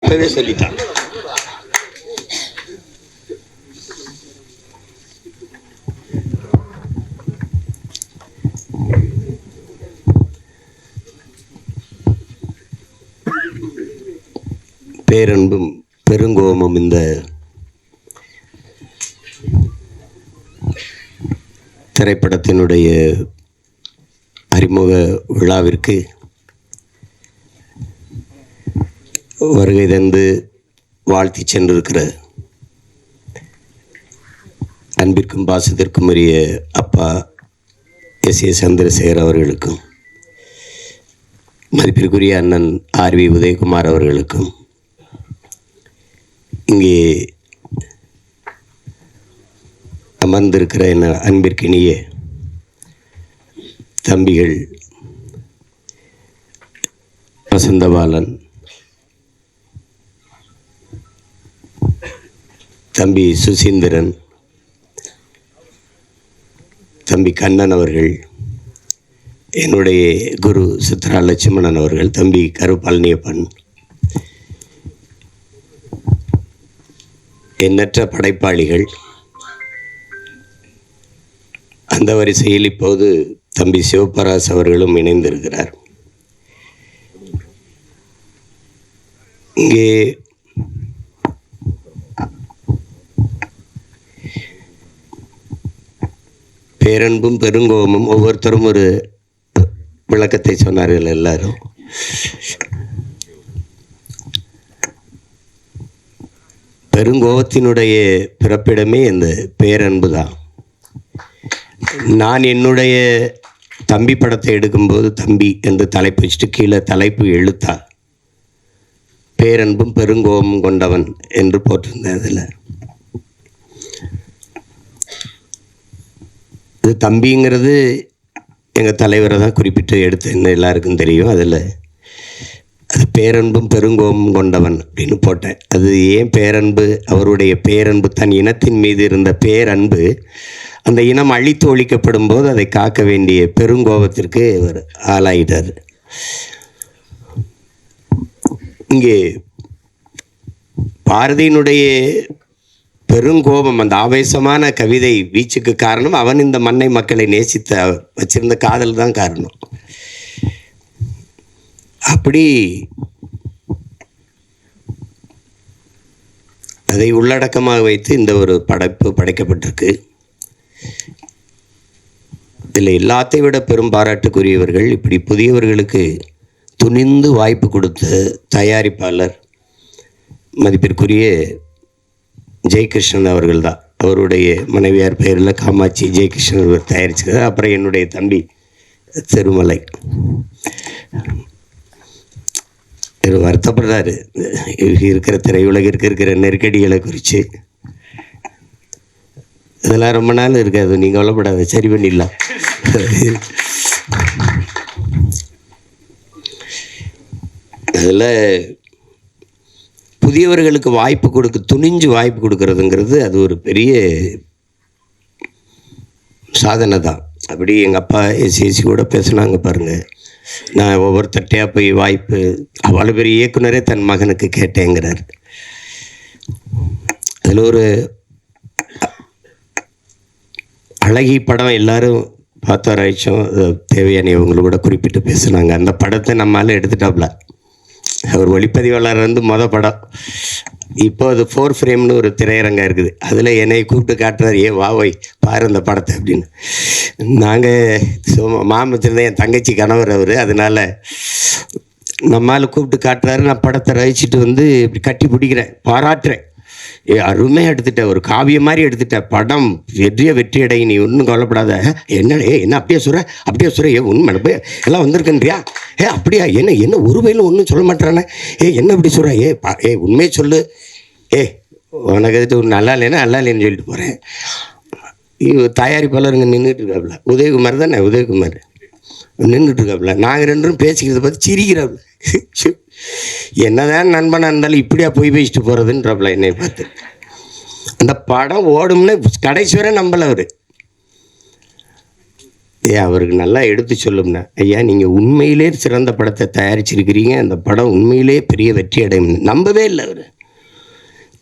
இப்பவே சொல்லிட்டான். பேரன்பும் பெருங்கோபமும் இந்த திரைப்படத்தினுடைய அறிமுக விழாவிற்கு வருகை தந்து வாழ்த்தி சென்றிருக்கிற அன்பிற்கும் பாசத்திற்கும் உரிய அப்பா எஸ்.ஏ. சந்திரசேகர் அவர்களுக்கும், மதிப்பிற்குரிய அண்ணன் ஆர்.வி. உதயகுமார் அவர்களுக்கும், இங்கே அமர்ந்திருக்கிற என் அன்பிற்கினிய தம்பிகள் வசந்தபாலன், தம்பி சுசீந்திரன், தம்பி கண்ணன் அவர்கள், என்னுடைய குரு சித்ரா லட்சுமணன் அவர்கள், தம்பி கரு பழனியப்பன், எண்ணற்ற படைப்பாளிகள், அந்த வரிசையில் இப்போது தம்பி சிவபராஸ் அவர்களும் இணைந்திருக்கிறார். இங்கே பேரன்பும் பெருங்கோபமும் ஒவ்வொருத்தரும் ஒரு விளக்கத்தை சொன்னார்கள். எல்லாரும் பெருங்கோபத்தினுடைய பிறப்பிடமே இந்த பேரன்பு தான். நான் என்னுடைய தம்பி படத்தை எடுக்கும்போது தம்பி என்று தலைப்பு வச்சுட்டு கீழே தலைப்பு எழுத்தா பேரன்பும் பெருங்கோபமும் கொண்டவன் என்று போட்டிருந்தேன். அதில் இது தம்பிங்கிறது எங்கள் தலைவரை தான் குறிப்பிட்டு எடுத்தேன்னு எல்லாருக்கும் தெரியும். அதில் அது பேரன்பும் பெருங்கோபமும் கொண்டவன் அப்படின்னு போட்டேன். அது ஏன் பேரன்பு? அவருடைய பேரன்பு, தன் இனத்தின் மீது இருந்த பேரன்பு, அந்த இனம் அழித்து ஒழிக்கப்படும் போது அதை காக்க வேண்டிய பெருங்கோபத்திற்கு அவர் ஆளாயிட்டார். இங்கே பாரதியினுடைய பெருங்கோபம், அந்த ஆவேசமான கவிதை வீச்சுக்கு காரணம் அவன் இந்த மண்ணை மக்களை நேசித்த வச்சிருந்த காதல் தான் காரணம். அப்படி அதை உள்ளடக்கமாக வைத்து இந்த ஒரு படைப்பு படைக்கப்பட்டிருக்கு. இதில் எல்லாத்தை விட பெரும் பாராட்டுக்குரியவர்கள் இப்படி புதியவர்களுக்கு துணிந்து வாய்ப்பு கொடுத்த தயாரிப்பாளர் மதிப்பிற்குரிய ஜெயகிருஷ்ணன் அவர்கள் தான். அவருடைய மனைவியார் பெயரில் காமாட்சி ஜெயகிருஷ்ணன் அவர் தயாரிச்சிருக்கார். அப்புறம் என்னுடைய தம்பி திருமலை வருத்தப்படுறாரு இருக்கிற திரையுலகிற்கு இருக்கிற நெருக்கடிகளை குறித்து. இதெல்லாம் ரொம்ப நாள் இருக்காது, நீங்கள் கவலைப்படாத, சரி பண்ணிடலாம். அதில் புதியவர்களுக்கு வாய்ப்பு துணிஞ்சு வாய்ப்பு கொடுக்கறதுங்கிறது அது ஒரு பெரிய சாதனை தான். அப்படி எங்கள் அப்பா எஸ்சி கூட பேசுனாங்க பாருங்கள். நான் ஒவ்வொருத்தட்டையாக போய் வாய்ப்பு, அவ்வளோ பெரிய இயக்குனரே தன் மகனுக்கு கேட்டேங்கிறார். அதில் ஒரு அழகி படம் எல்லாரும் பார்த்தாராய்ச்சும் தேவையான இவங்களை கூட குறிப்பிட்டு பேசுனாங்க. அந்த படத்தை நம்மளால எடுத்துட்டாப்ல. அவர் ஒளிப்பதிவாளர் வந்து மொதல் படம். இப்போ அது 4 ஃப்ரேம்னு ஒரு திரையரங்கம் இருக்குது. அதில் என்னை கூப்பிட்டு காட்டுறாரு, ஏ வா போய் பாரு அந்த படத்தை அப்படின்னு. நாங்கள் மாமத்திருந்தேன், என் தங்கச்சி கணவர் அவர். அதனால் நம்மளால் கூப்பிட்டு காட்டுறாரு. நான் படத்தை ரசிச்சுட்டு வந்து இப்படி கட்டி பிடிக்கிறேன், பாராட்டுறேன். அருமையாக எடுத்துட்டேன், ஒரு காவியம் மாதிரி எடுத்துட்டேன். படம் வெற்றி அடை, நீ ஒன்றும் கவலைப்படாத. என்ன அப்படியே சொல்கிற உண்மை எல்லாம் வந்திருக்கன்றியா? அப்படியா? என்ன ஒரு வயலும் ஒன்றும் சொல்ல மாட்டானே. என்ன அப்படி சொல்கிற? உண்மையை சொல்லு. உனக்கு எதுட்டு ஒரு நல்லா இல்லைன்னு சொல்லிட்டு போகிறேன். தயாரிப்பாளருங்க நின்றுட்டு இருக்காப்புல. உதயகுமார் தானே, உதயகுமார் நின்றுட்டு இருக்காப்புல. நாங்கள் ரெண்டும் பேசிக்கிறத பார்த்து சிரிக்கிறாப்புல. என்னதான் நண்பனாக இருந்தாலும் இப்படியா போய் பேசிட்டு போகிறதுன்றப்பல என்னை பார்த்து. அந்த படம் ஓடும்னு கடைசி வரை நம்பலை அவர். அவருக்கு நல்லா எடுத்து சொல்லும்னா, ஐயா நீங்கள் உண்மையிலே சிறந்த படத்தை தயாரிச்சிருக்கிறீங்க, அந்த படம் உண்மையிலே பெரிய வெற்றி அடையும். நம்பவே இல்லை அவர்.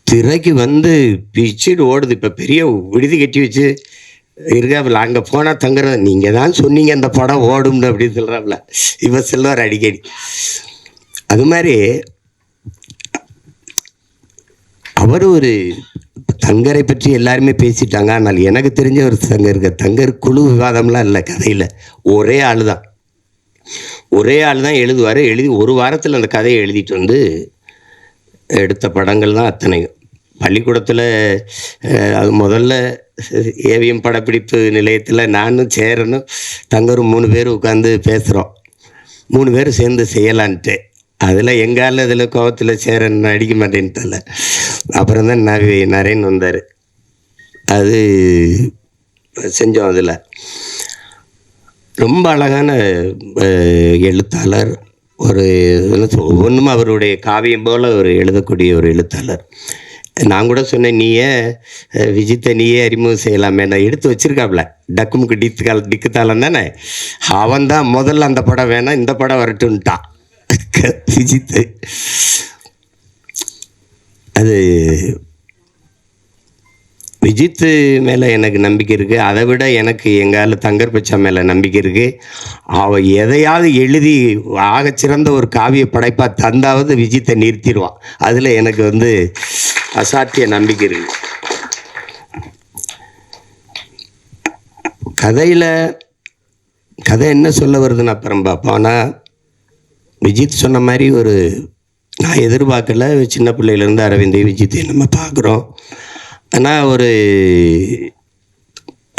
திரைக்கு வந்து பிச்சுட்டு ஓடுது. இப்போ பெரிய விடுதி கட்டி வச்சு இருக்காப்புல, அங்கே போனால் தங்குறது. நீங்கள் தான் சொன்னீங்க அந்த படம் ஓடும்னு அப்படின்னு சொல்கிறாப்புல. இப்போ செல்வார் அடிக்கடி. அது மாதிரி அவர் ஒரு தங்கரை பற்றி எல்லாருமே பேசிட்டாங்க. ஆனால் எனக்கு தெரிஞ்ச ஒரு தங்கர் குழு விவாதம்லாம் இல்லை கதையில். ஒரே ஆள் தான் எழுதுவார். எழுதி ஒரு வாரத்தில் அந்த கதையை எழுதிட்டு வந்து எடுத்த படங்கள் தான் அத்தனையும். பள்ளிக்கூடத்தில் அது முதல்ல ஏவிஎம் படப்பிடிப்பு நிலையத்தில் நானும் சேரனும் தங்கரும் 3 பேர் உட்காந்து பேசுகிறோம். 3 பேர் சேர்ந்து செய்யலான்ட்டு. அதில் எங்கால அதில் கோவத்தில் சேரன் அடிக்க மாட்டேன்ட்டால. அப்புறம் தான் நரேன் வந்தார். அது செஞ்சோம். அதில் ரொம்ப அழகான எழுத்தாளர். ஒரு ஒவ்வொன்றும் அவருடைய காவியம் போல் ஒரு எழுதக்கூடிய ஒரு எழுத்தாளர். நான் கூட சொன்னேன், நீயே விஜித்தை நீயே அறிமுகம் செய்யலாமே. நான் எடுத்து வச்சுருக்காப்புல டக்குமுக்கு டிக்குத்தாளம் தானே. அவன் தான் முதல்ல அந்த படம் வேணாம், இந்த படம் வரட்டுன்ட்டான் விஜித்து. அது விஜித்து மேலே எனக்கு நம்பிக்கை இருக்குது. அதை விட எனக்கு எங்கால தங்கர் பச்சா மேலே நம்பிக்கை இருக்குது. அவள் எதையாவது எழுதி ஆகச்சிறந்த ஒரு காவிய படைப்பாக தந்தாவது விஜித்தை நிறுத்திடுவான். அதில் எனக்கு வந்து அசாத்திய நம்பிக்கை இருக்குது. கதை என்ன சொல்ல வருதுன்னு அப்புறம் பார்ப்போம். ஆனால் விஜித் சொன்ன மாதிரி நான் எதிர்பார்க்கல. சின்ன பிள்ளையிலேருந்து அரவிந்தை விஜித்தை நம்ம பார்க்குறோம். ஆனால் ஒரு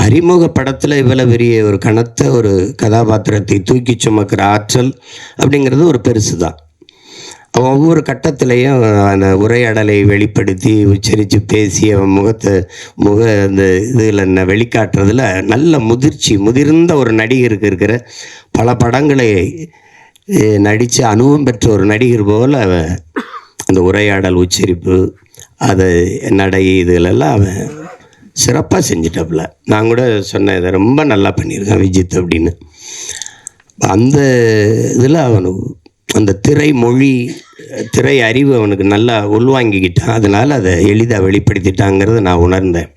அறிமுக படத்தில் இவ்வளோ பெரிய ஒரு கனத்த ஒரு கதாபாத்திரத்தை தூக்கி சுமக்கிற ஆற்றல் அப்படிங்கிறது ஒரு பெருசு தான். அவன் ஒவ்வொரு கட்டத்திலையும் அந்த உரையாடலை வெளிப்படுத்தி உச்சரித்து பேசி அவன் அந்த இதில் வெளிக்காட்டுறதுல நல்ல முதிர்ந்த ஒரு நடிகருக்கு இருக்கிற பல படங்களை நடித்து அனுபவம் பெற்ற ஒரு நடிகர் போல் அவன் அந்த உரையாடல் உச்சரிப்பு அது நடை இதுகளெல்லாம் அவன் சிறப்பாக செஞ்சிட்டாப்புல. நான் கூட சொன்னேன், இதை ரொம்ப நல்லா பண்ணியிருக்கான் விஜித் அப்படின்னு. அந்த இதில் அவனுக்கு அந்த திரை அறிவு அவனுக்கு நல்லா உள்வாங்கிக்கிட்டான். அதனால் அதை எளிதாக வெளிப்படுத்திட்டாங்கிறத நான் உணர்ந்தேன்.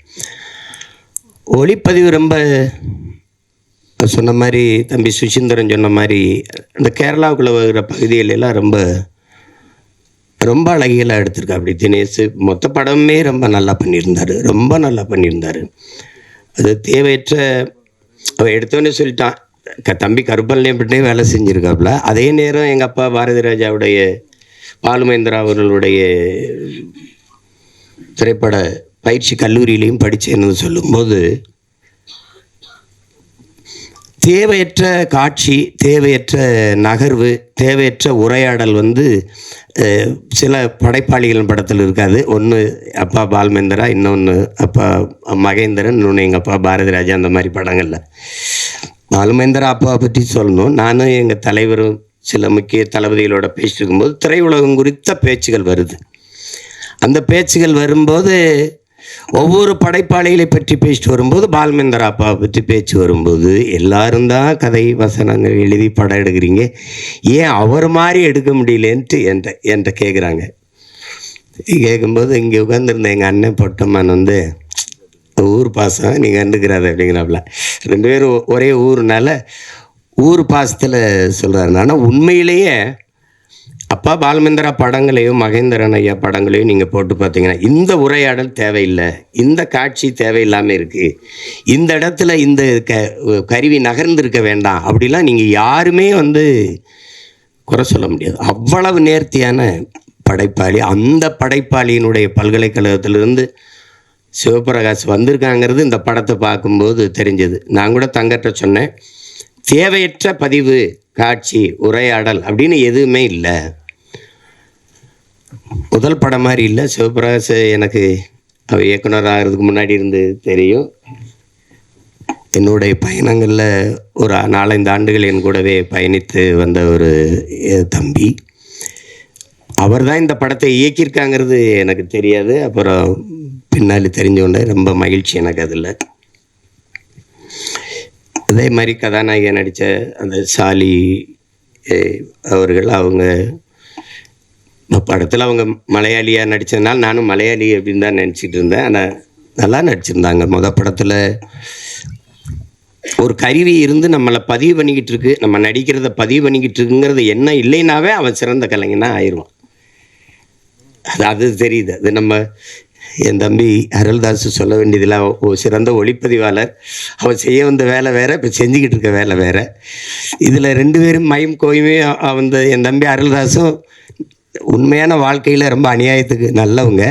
ஒளிப்பதிவு ரொம்ப சொன்ன மாதிரி தம்பி சுசீந்திரன் சொன்ன மாதிரி அந்த கேரளாவுக்குள்ளே வருகிற பகுதிகளெல்லாம் ரொம்ப ரொம்ப அழகியெல்லாம் எடுத்திருக்கா. அப்படி தினேஷ் மொத்த படமே ரொம்ப நல்லா பண்ணியிருந்தார். அது தேவையற்ற அவன் எடுத்தோன்னே சொல்லிட்டான். தம்பி கருப்பல்லையும் வேலை செஞ்சுருக்காப்புல. அதே நேரம் எங்கள் அப்பா பாரதி ராஜாவுடைய பாலுமேந்திரா அவர்களுடைய திரைப்பட பயிற்சி கல்லூரியிலையும் படித்தேன்னு சொல்லும்போது தேவையற்ற காட்சி, தேவையற்ற நகர்வு, தேவையற்ற உரையாடல் சில படைப்பாளிகள் படத்தில் இருக்காது. ஒன்று அப்பா பால்மேந்திரா, இன்னொன்று அப்பா மகேந்திரன், இன்னொன்று எங்கள் அப்பா பாரதி ராஜா. அந்த மாதிரி படங்களில் பாலுமேந்திரா அப்பாவை பற்றி சொல்லணும். நானும் எங்கள் தலைவரும் சில முக்கிய தளபதிகளோட பேசிட்டு இருக்கும்போது திரையுலகம் குறித்த பேச்சுகள் வருது. அந்த பேச்சுகள் வரும்போது ஒவ்வொரு படைப்பாளிகளை பற்றி பேசிட்டு வரும்போது பால்மேந்திரா அப்பாவை பற்றி பேச்சு வரும்போது எல்லாரும் தான் கதை வசனங்கள் எழுதி படம் எடுக்கிறீங்க, ஏன் அவர் மாதிரி எடுக்க முடியலன்ட்டு என்கிட்ட கேட்குறாங்க. கேட்கும்போது இங்கே உட்காந்துருந்த எங்கள் அண்ணன் பொட்டம்மான் ஊர் பாசம் நீங்கள் கண்டுக்கிறாரு அப்படிங்கிறாப்புல. 2 பேரும் ஒரே ஊர்னால ஊர் பாசத்தில் சொல்கிறாரு. ஆனால் உண்மையிலேயே அப்பா பால்மேந்திரா படங்களையும் மகேந்திரன் ஐயா படங்களையும் நீங்கள் போட்டு பார்த்தீங்கன்னா இந்த உரையாடல் தேவையில்லை, இந்த காட்சி தேவையில்லாமல் இருக்குது, இந்த இடத்துல இந்த கருவி நகர்ந்திருக்க வேண்டாம் அப்படிலாம் நீங்கள் யாருமே குறை சொல்ல முடியாது. அவ்வளவு நேர்த்தியான படைப்பாளி. அந்த படைப்பாளியினுடைய பல்கலைக்கழகத்திலிருந்து சிவபிரகாஷ் வந்திருக்காங்கிறது இந்த படத்தை பார்க்கும்போது தெரிஞ்சது. நான் கூட தங்கட்ட சொன்னேன், தேவையற்ற பதிவு, காட்சி, உரையாடல் அப்படின்னு எதுவுமே இல்லை. முதல் படம் மாதிரி இல்லை. சிவபிரகாஷ் எனக்கு அவர் இயக்குனர் ஆகிறதுக்கு முன்னாடி இருந்து தெரியும். என்னுடைய பயணங்களில் ஒரு 4-5 ஆண்டுகள் என் கூடவே பயணித்து வந்த ஒரு தம்பி. அவர் தான் இந்த படத்தை இயக்கியிருக்காங்கிறது எனக்கு தெரியாது. அப்புறம் பின்னாடி தெரிஞ்சோன்னே ரொம்ப மகிழ்ச்சி எனக்கு. அதில் அதே மாதிரி கதாநாயகன் நடித்த அந்த சாலி அவர்கள், அவங்க படத்தில் அவங்க மலையாளியாக நடித்ததுனால நானும் மலையாளி அப்படின்னு தான் நினச்சிட்டு இருந்தேன். ஆனால் நல்லா நடிச்சிருந்தாங்க. படத்தில் ஒரு கருவி இருந்து நம்மளை பதிவு பண்ணிக்கிட்டு இருக்கு, நம்ம நடிக்கிறத பதிவு பண்ணிக்கிட்டு இருக்குங்கிறது என்ன இல்லைனாவே அவன் சிறந்த கலைஞனாக ஆயிடுவான். அது தெரியுது. அது நம்ம என் தம்பி அருள்தாஸ் சொல்ல வேண்டியதில் சிறந்த ஒளிப்பதிவாளர். அவன் செய்ய வந்த வேலை வேறு, இப்போ செஞ்சுக்கிட்டு இருக்க வேலை வேறு. இதில் 2 பேரும் மையம் கோயுமே வந்து என் தம்பி அருள்தாஸும் உண்மையான வாழ்க்கையில் ரொம்ப அநியாயத்துக்கு நல்லவங்க.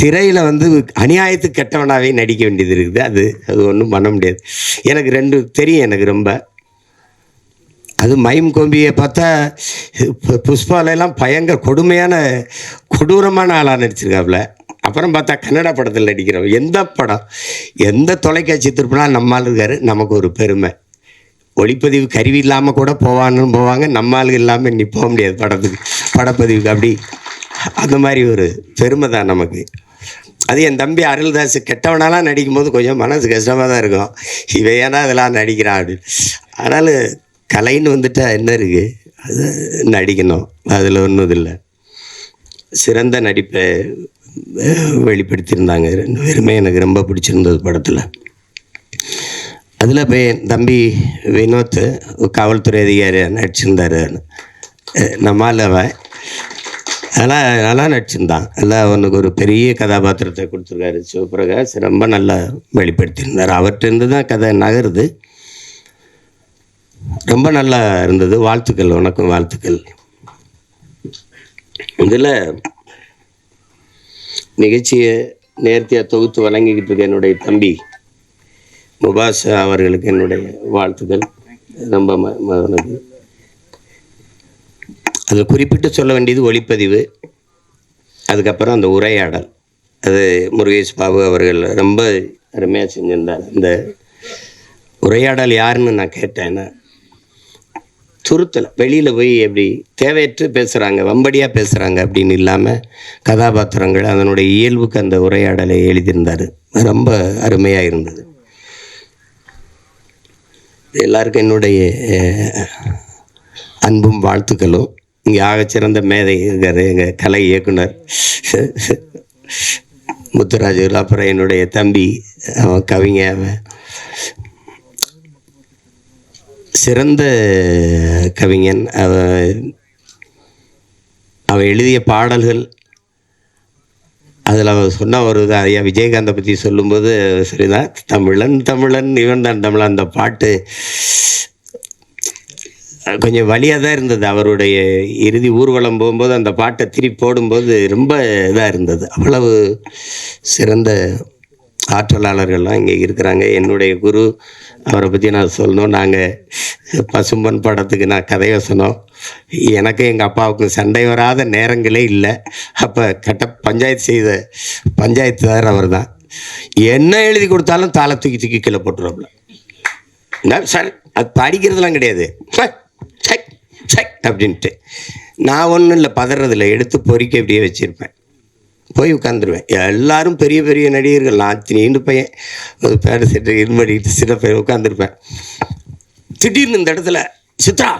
திரையில் வந்து அநியாயத்துக்கு கெட்டவனாகவே நடிக்க வேண்டியது இருக்குது. அது ஒன்றும் பண்ண முடியாது. எனக்கு 2 தெரியும் எனக்கு ரொம்ப. அது மைம் கோம்பியை பார்த்தா புஷ்பாலெல்லாம் பயங்கர கொடூரமான ஆளாக நடிச்சிருக்காப்புல. அப்புறம் பார்த்தா கன்னடா படத்தில் நடிக்கிறோம். எந்த படம் எந்த தொலைக்காட்சி திருப்பினாலும் நம்மால் இருக்காரு. நமக்கு ஒரு பெருமை. ஒளிப்பதிவு கருவி இல்லாமல் கூட போவாங்க, நம்மால் இல்லாமல் நீ போக முடியாது படப்பதிவுக்கு. அப்படி அந்த மாதிரி ஒரு பெருமை தான் நமக்கு. அது என் தம்பி அருள்தாஸ் கெட்டவனாலாம் நடிக்கும்போது கொஞ்சம் மனசு கஷ்டமாக தான் இருக்கும். இவன் ஏன்னா அதெல்லாம் நடிக்கிறான் அப்படின்னு. அதனால் கலைன்னு வந்துட்டா என்ன இருக்குது, அது நடிக்கணும், அதில் ஒன்றும் இல்லை. சிறந்த நடிப்பை வெளிப்படுத்தியிருந்தாங்க 2 பேருமே. எனக்கு ரொம்ப பிடிச்சிருந்தது படத்தில். அதில் போய் என் தம்பி வினோத் காவல்துறை அதிகாரியாக நடிச்சிருந்தார். நம்மால் அவன் நல்லா நடிச்சிருந்தான். எல்லாம் அவனுக்கு ஒரு பெரிய கதாபாத்திரத்தை கொடுத்துருக்காரு சிவபிரகாஷ். ரொம்ப நல்லா வெளிப்படுத்தியிருந்தார். அவர்கிட்ட தான் கதை நகருது. ரொம்ப நல்லா இருந்தது. வாழ்த்துக்கள், உனக்கும் வாழ்த்துக்கள். இதில் நிகழ்ச்சியை நேர்த்தியாக தொகுத்து வழங்கிக்கிட்டு இருக்க என்னுடைய தம்பி முபாஸ் அவர்களுக்கு என்னுடைய வாழ்த்துக்கள். ரொம்ப மகனுக்கு அதில் குறிப்பிட்டு சொல்ல வேண்டியது ஒளிப்பதிவு, அதுக்கப்புறம் அந்த உரையாடல். அது முருகேஷ் பாபு அவர்கள் ரொம்ப அருமையாக செஞ்சிருந்தார். அந்த உரையாடல் யாருன்னு நான் கேட்டேன்னா, துருத்தலை வெளியில் போய் எப்படி தேவையற்று பேசுகிறாங்க, வம்படியாக பேசுகிறாங்க அப்படின்னு இல்லாமல் கதாபாத்திரங்கள் அதனுடைய இயல்புக்கு அந்த உரையாடலை எழுதியிருந்தார். ரொம்ப அருமையாக இருந்தது. எல்லாருக்கும் என்னுடைய அன்பும் வாழ்த்துக்களும். இங்கே ஆகச்சிறந்த மேதை இருக்கார் எங்கள் கலை இயக்குனர் முத்துராஜு. அப்புறம் என்னுடைய தம்பி அவன் கவிஞ, சிறந்த கவிஞன். அவன் எழுதிய பாடல்கள், அதில் அவன் சொன்ன ஒரு ஐயா விஜயகாந்தை பற்றி சொல்லும்போது சரிதான், தமிழன் இவன் தான் தமிழன். அந்த பாட்டு கொஞ்சம் வலியாக தான் இருந்தது. அவருடைய இறுதி ஊர்வலம் போகும்போது அந்த பாட்டை திருப்பி போடும்போது ரொம்ப இதாக இருந்தது. அவ்வளவு சிறந்த ஆற்றலாளர்கள்லாம் இங்கே இருக்கிறாங்க. என்னுடைய குரு, அவரை பற்றி நான் சொல்லணும். நாங்கள் பசும்பொன் படத்துக்கு நான் கதை வசனம், எனக்கு எங்கள் அப்பாவுக்கும் சண்டை வராத நேரங்களே இல்லை. அப்போ பஞ்சாயத்து செய்த பஞ்சாயத்துதார் அவர் தான். என்ன எழுதி கொடுத்தாலும் தாளை தூக்கி கீழே போட்டுருவாப்புல. சார் அது படிக்கிறதுலாம் கிடையாது அப்படின்ட்டு. நான் ஒன்றும் இல்லை, பதறதில்லை, எடுத்து பொறிக்க அப்படியே வச்சுருப்பேன், போய் உட்காந்துருவேன். எல்லோரும் பெரிய பெரிய நடிகர்கள், நான் நீண்டு பையன், ஒரு பேர செட்டு இருமடிக்கிட்டு சின்ன பையன் உட்காந்துருப்பேன். திடீர்னு இந்த இடத்துல சித்ரா,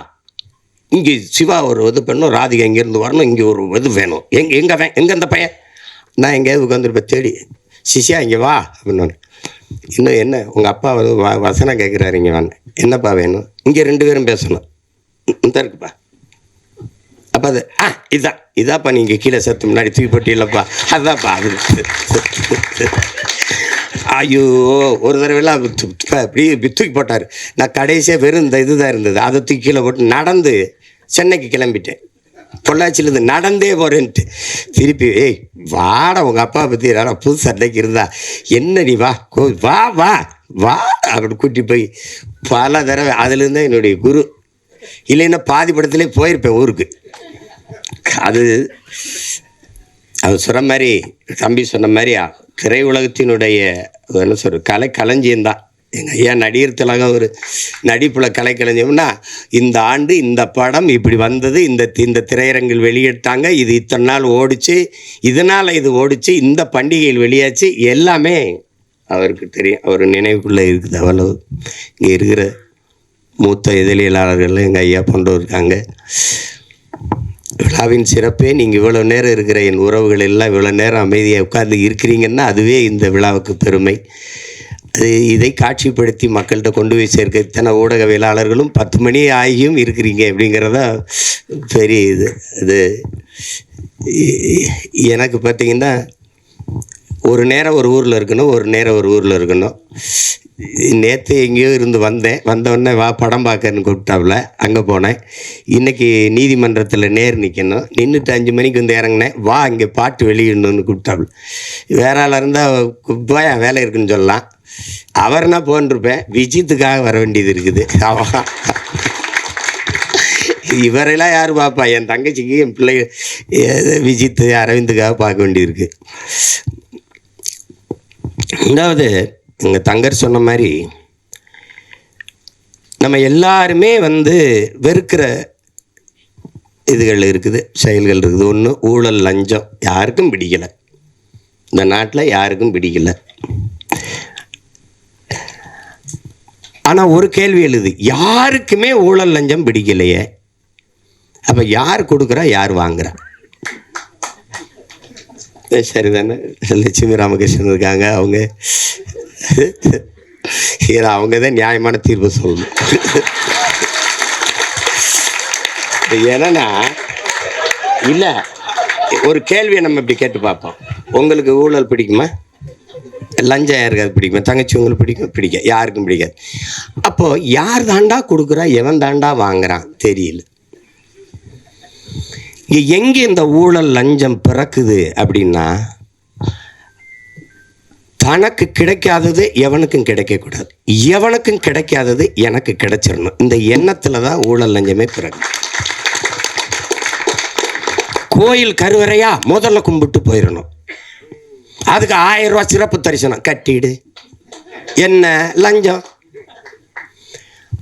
இங்கே சிவா ஒரு இது பண்ணணும், ராதிகா இங்கேருந்து வரணும், இங்கே ஒரு இது வேணும், எங்கே அந்த பையன், நான் எங்கேயாவது உட்காந்துருப்பேன். தேடி சிஷியா இங்கே வா அப்படின்னு. இன்னும் என்ன உங்கள் அப்பா வந்து வசனம் கேட்குறாரு, இங்கே வாங்க, என்னப்பா வேணும், இங்கே 2 பேரும் பேசணும், இந்த இருக்குப்பா. அப்போ அது இதாப்பா நீங்கள் கீழே சேர்த்து முன்னாடி தூக்கி போட்டி இல்லைப்பா, அதுதான்ப்பா அது. ஐயோ, ஒரு தடவைலாம் அப்படி தூக்கி போட்டார். நான் கடைசியாக வெறும் இந்த இது தான் இருந்தது, அதை தூக்கி கீழே போட்டு நடந்து சென்னைக்கு கிளம்பிட்டேன். பொள்ளாச்சியிலேருந்து நடந்தே போகிறேன்ட்டு திருப்பி, ஏய் வாட உங்கள் அப்பா பற்றி யாரா புது சண்டைக்கு இருந்தா என்ன, நீ வா வா வா வா அப்படி கூட்டி போய் பல தடவை. அதுலேருந்து என்னுடைய குரு. இல்லைன்னா பாதி படத்துலேயே போயிருப்பேன் ஊருக்கு. அது சொன்ன மாதிரி, தம்பி சொன்ன மாதிரி திரை உலகத்தினுடைய என்ன சொல்ற களஞ்சியம்தான் எங்கள் ஐயா. நடிகர் திலகம் ஒரு நடிப்பில் கலைக்களஞ்சியம்னா, இந்த ஆண்டு இந்த படம் இப்படி வந்தது, இந்த திரையரங்கில் வெளியிட்டாங்க, இது இத்தனை நாள் ஓடிச்சு, இதனால் இது ஓடிச்சு, இந்த பண்டிகையில் வெளியாச்சு, எல்லாமே அவருக்கு தெரியும், அவர் நினைவுக்குள்ளே இருக்குது. அவ்வளவு இங்கே இருக்கிற மூத்த இதழியலாளர்கள் எங்கள் ஐயா போன்றோர் இருக்காங்க. விழாவின் சிறப்பே நீங்கள் இவ்வளோ நேரம் இருக்கிற என் உறவுகள் எல்லாம் இவ்வளோ நேரம் அமைதியாக உட்கார்ந்து இருக்கிறீங்கன்னா அதுவே இந்த விழாவுக்கு பெருமை. அது இதை காட்சிப்படுத்தி மக்கள்கிட்ட கொண்டு போய் சேர்க்க இத்தனை ஊடகவியலாளர்களும் 10 மணி ஆகியும் இருக்கிறீங்க அப்படிங்கிறதா பெரிய இது. அது எனக்கு பார்த்திங்கன்னா ஒரு நேரம் ஒரு ஊரில் இருக்கணும், ஒரு நேரம் ஒரு ஊரில் இருக்கணும். நேற்று எங்கேயோ இருந்து வந்தோடனே வா படம் பார்க்கன்னு கூப்பிட்டாப்புல, அங்கே போனேன். இன்றைக்கி நீதிமன்றத்தில் நிற்கணும், நின்றுட்டு 5 மணிக்கு வந்து இறங்கினேன். வா இங்கே பாட்டு வெளியிடணும்னு கூப்பிட்டாப்புல. வேற ஆளாக இருந்தால் போய் வேலை இருக்குன்னு சொல்லலாம், அவர்னா போன்ருப்பேன். விஜித்துக்காக வர வேண்டியது இருக்குது. இவரெல்லாம் யார் பார்ப்பா? என் தங்கச்சிக்கு என் பிள்ளை விஜித்து அரவிந்துக்காக பார்க்க வேண்டியிருக்கு. ரெண்டாவது, எங்கள் தங்கர் சொன்ன மாதிரி நம்ம எல்லாருமே வெறுக்கிற இதுகள் இருக்குது, செயல்கள் இருக்குது. ஒன்று ஊழல், லஞ்சம் யாருக்கும் பிடிக்கலை, இந்த நாட்டில் யாருக்கும் பிடிக்கலை. ஆனால் ஒரு கேள்வி எழுது, யாருக்குமே ஊழல் லஞ்சம் பிடிக்கலையே, அப்போ யார் கொடுக்குறா, யார் வாங்குறா? சரிதானே? லட்சுமி ராமகிருஷ்ணன் இருக்காங்க, அவங்க தான் நியாயமான தீர்ப்பு சொல்லணும். ஏன்னா இல்லை, ஒரு கேள்வியை நம்ம இப்படி கேட்டு பார்ப்போம். உங்களுக்கு ஊழல் பிடிக்குமா? லஞ்சம் யாருக்காது பிடிக்குமா? தங்கச்சி உங்களுக்கு பிடிக்கும்? பிடிக்க யாருக்கும் பிடிக்காது. அப்போது யார் தாண்டா கொடுக்குறா, எவன் தாண்டா வாங்குறான் தெரியல. எங்கே இந்த ஊழல் லஞ்சம் பிறக்குது அப்படின்னா, தனக்கு கிடைக்காதது எவனுக்கும் கிடைக்கக்கூடாது, எவனுக்கும் கிடைக்காதது எனக்கு கிடைச்சிடணும். இந்த எண்ணத்தில் தான் ஊழல் லஞ்சமே பிறகு. கோயில் கருவறையா முதல்ல கும்பிட்டு போயிடணும், அதுக்கு 1000 ரூபா சிறப்பு தரிசனம் கட்டிடு, என்ன லஞ்சம்.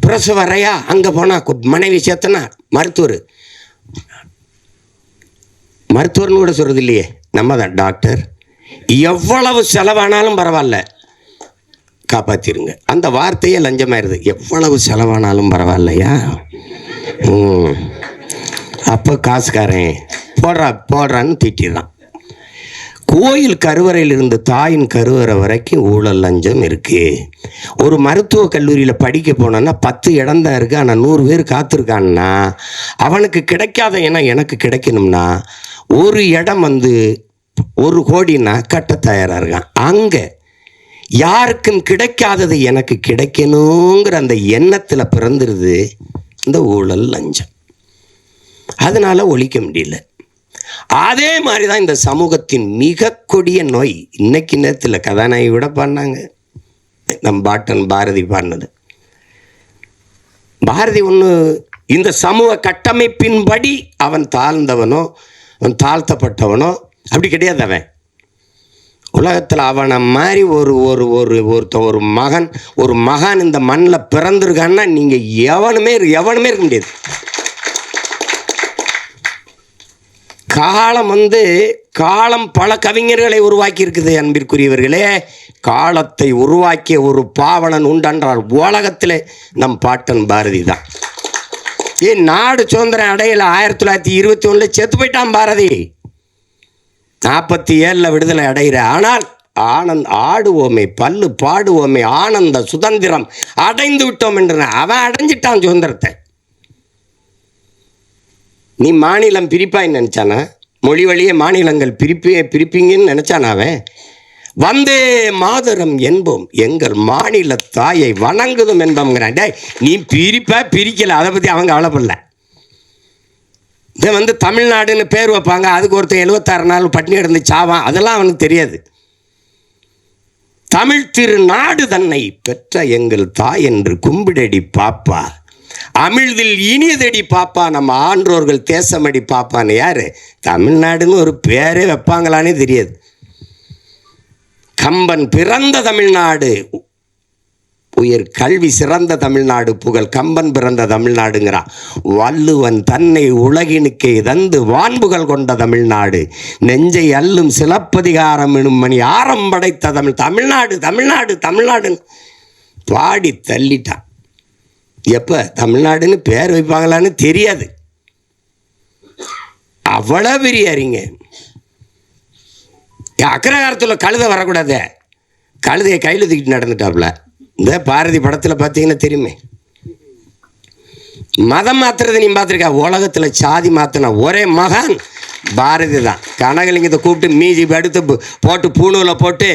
பிரசவரையா அங்கே போனால் மனைவி சேர்த்தனா மருத்துவர்னு கூட சொல்கிறது இல்லையே, நம்ம தான் டாக்டர். எவ்வளவு செலவானாலும் பரவாயில்ல, காப்பாற்றிருங்க. அந்த வார்த்தையே லஞ்சமாயிருது. எவ்வளவு செலவானாலும் பரவாயில்லையா, அப்போ காசுக்காரன் போடுறான்னு திட்டிடுறான். கோயில் கருவறையிலிருந்து தாயின் கருவறை வரைக்கும் ஊழல் லஞ்சம் இருக்குது. ஒரு மருத்துவக் கல்லூரியில் படிக்க போனோன்னா 10 இடம் தான் இருக்குது, ஆனால் 100 பேர் காத்திருக்கான்னா அவனுக்கு கிடைக்காத இடம் எனக்கு கிடைக்கணும்னா ஒரு இடம் 1 கோடின்னா கட்ட தயாராக இருக்கான். அங்கே யாருக்கும் கிடைக்காதது எனக்கு கிடைக்கணுங்கிற அந்த எண்ணத்தில் பிறந்துருது இந்த ஊழல் லஞ்சம். அதனால் ஒழிக்க முடியல. அதே மாதிரி தான் இந்த சமூகத்தின் மிக கொடிய நோய். இன்னைக்கு நேரத்தில் கதாநாயகி விட பாடினாங்க, நம் பாட்டன் பாரதி பாடினது. பாரதி ஒன்று, இந்த சமூக கட்டமைப்பின்படி அவன் தாழ்ந்தவனோ அவன் தாழ்த்தப்பட்டவனோ அப்படி கிடையாது. அவன் உலகத்தில் அவனை மாதிரி ஒரு மகன் இந்த மண்ணில் பிறந்திருக்கான்னா நீங்கள் எவனுமே இருக்க முடியாது. காலம் பல கவிஞர்களை உருவாக்கி இருக்குது அன்பிற்குரியவர்களே. காலத்தை உருவாக்கிய ஒரு பாவலன் உண்டென்றால் உலகத்தில் நம் பாட்டன் பாரதி தான். நாடு சுதந்திரம் அடையல 1921 செத்து போயிட்டான் பாரதி. 47 விடுதலை அடைகிற. ஆனால் ஆடுவோமே, பல்லு பாடுவோமே, ஆனந்த சுதந்திரம் அடைந்து விட்டோம் என்று அவன் அடைஞ்சிட்டான் சுதந்திரத்தை. நீ மாநிலம் பிரிப்பாயின்னு நினச்சானா? மொழி வழியே மாநிலங்கள் பிரிப்பீங்கன்னு நினச்சானாவே? வந்தே மாதரம் என்போம், எங்கள் மாநில தாயை வணங்குதும் என்போங்கிறான். டே, நீ பிரிக்கலை, அதை பற்றி அவங்க கவலைப்படல. இதை தமிழ்நாடுன்னு பேர் வைப்பாங்க, அதுக்கு ஒருத்தர் 76 நாள் பட்டினி கிடந்து சாவான், அதெல்லாம் அவனுக்கு தெரியாது. தமிழ் திருநாடு தன்னை பெற்ற எங்கள் தாய் என்று கும்பிடடி பாப்பா, அமிழ்தில் இனியதடி பாப்பா, நம்ம ஆன்றோர்கள் தேசமடி பாப்பான்னு. யாரு? தமிழ்நாடுன்னு ஒரு பேரே வைப்பாங்களானே தெரியாது. கம்பன் பிறந்த தமிழ்நாடு உயர் கல்வி சிறந்த தமிழ்நாடு, புகழ் கம்பன் பிறந்த தமிழ்நாடுங்கிறான். வள்ளுவன் தன்னை உலகினுக்கே தந்து வான்புகள் கொண்ட தமிழ்நாடு, நெஞ்சை அல்லும் சிலப்பதிகாரம் எனும் மணி ஆரம் படைத்த தமிழ்நாடு தமிழ்நாடு தமிழ்நாடுன்னு பாடி தள்ளிட்டான். எப்போ தமிழ்நாடுன்னு பேர் வைப்பாங்களான்னு தெரியாது. அவ்வளோ பெரிய அறிங்க. அக்ரகாரத்தில் கழுதை வரக்கூடாது, கழுதையை கையில் தூக்கிட்டு நடந்துட்டாப்புல. இந்த பாரதி படத்தில் பார்த்தீங்கன்னா தெரியுமே. மதம் மாத்துறது நீ பார்த்துருக்கா? உலகத்தில் சாதி மாற்றின ஒரே மகான் பாரதி தான். கனகலிங்கத்தை கூப்பிட்டு மீதி எடுத்து போட்டு பூணூவில் போட்டு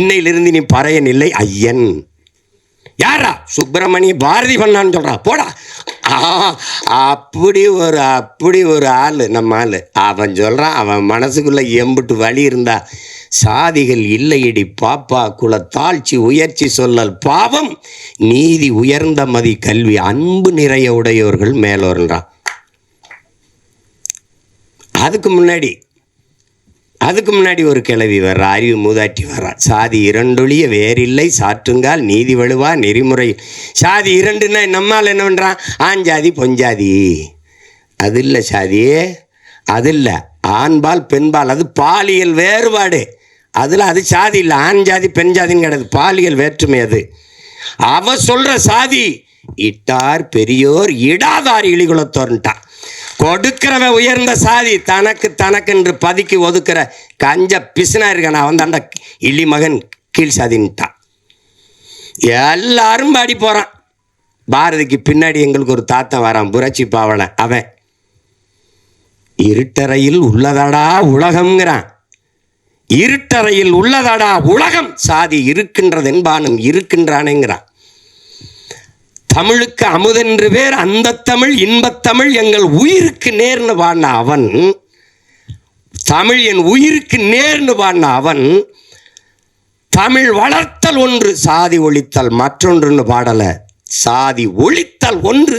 இன்னையிலிருந்து நீ பறையன் இல்லை ஐயன். யாரா? சுப்பிரமணிய பாரதி பண்ணான்னு சொல்கிறா. போடா. அப்படி ஒரு ஆள் நம்ம ஆள். அவன் சொல்கிறான், அவன் மனசுக்குள்ளே எம்பிட்டு வழி இருந்தா, சாதிகள் இல்லையடி பாப்பா, குல தாழ்ச்சி உயர்ச்சி சொல்லல் பாவம், நீதி உயர்ந்த மதி கல்வி அன்பு நிறைய உடையோர்கள் மேலோர்ன்றான். அதுக்கு முன்னாடி ஒரு கிளவி வர்ற, அறிவு மூதாட்டி வர்றா. சாதி இரண்டொழிய வேறில்லை சாற்றுங்கால் நீதி வலுவா நெறிமுறை. சாதி இரண்டுன்னா நம்மால் என்ன பண்ணுறான்? ஆஞ்சாதி பொஞ்சாதி. அது இல்லை சாதி, அது இல்லை. ஆண்பால் பெண்பால், அது பாலியல் வேறுபாடு. அதில் அது சாதி இல்லை. ஆண் ஜாதி பெண் ஜாதின்னு கிடையாது, பாலியல் வேற்றுமை. அது அவ சொல்கிற சாதி இட்டார் பெரியோர் இடாதார் இழிகுலத்தோர்ன்ட்டான். கொடுக்கிறவன் உயர்ந்த சாதி, தனக்கென்று பதுக்கி ஒதுக்கிற கஞ்ச பிசுனா இருக்கான் அவன் தாண்ட இழி மகன் கீழ் சாதின்ட்டான். எல்லாரும் பாடி போகிறான். பாரதிக்கு பின்னாடி எங்களுக்கு ஒரு தாத்தன் வரான், புரட்சி பாவலன். அவன் இருட்டறையில் உள்ளதடா உலகம்ங்கிறான். இருட்டறையில் உள்ளதடா உலகம், சாதி இருக்கின்றது என்பானும் இருக்கின்றானேங்கிறான். தமிழுக்கு அமுதென்று பேர், அந்த தமிழ் இன்பத்தமிழ் எங்கள் உயிருக்கு நேர்னு பாடின அவன், தமிழ் என் உயிருக்கு நேர்னு பாடின அவன், தமிழ் வளர்த்தல் ஒன்று சாதி ஒழித்தல் மற்றொன்றுன்னு பாடலை. சாதி ஒழித்தல் ஒன்று,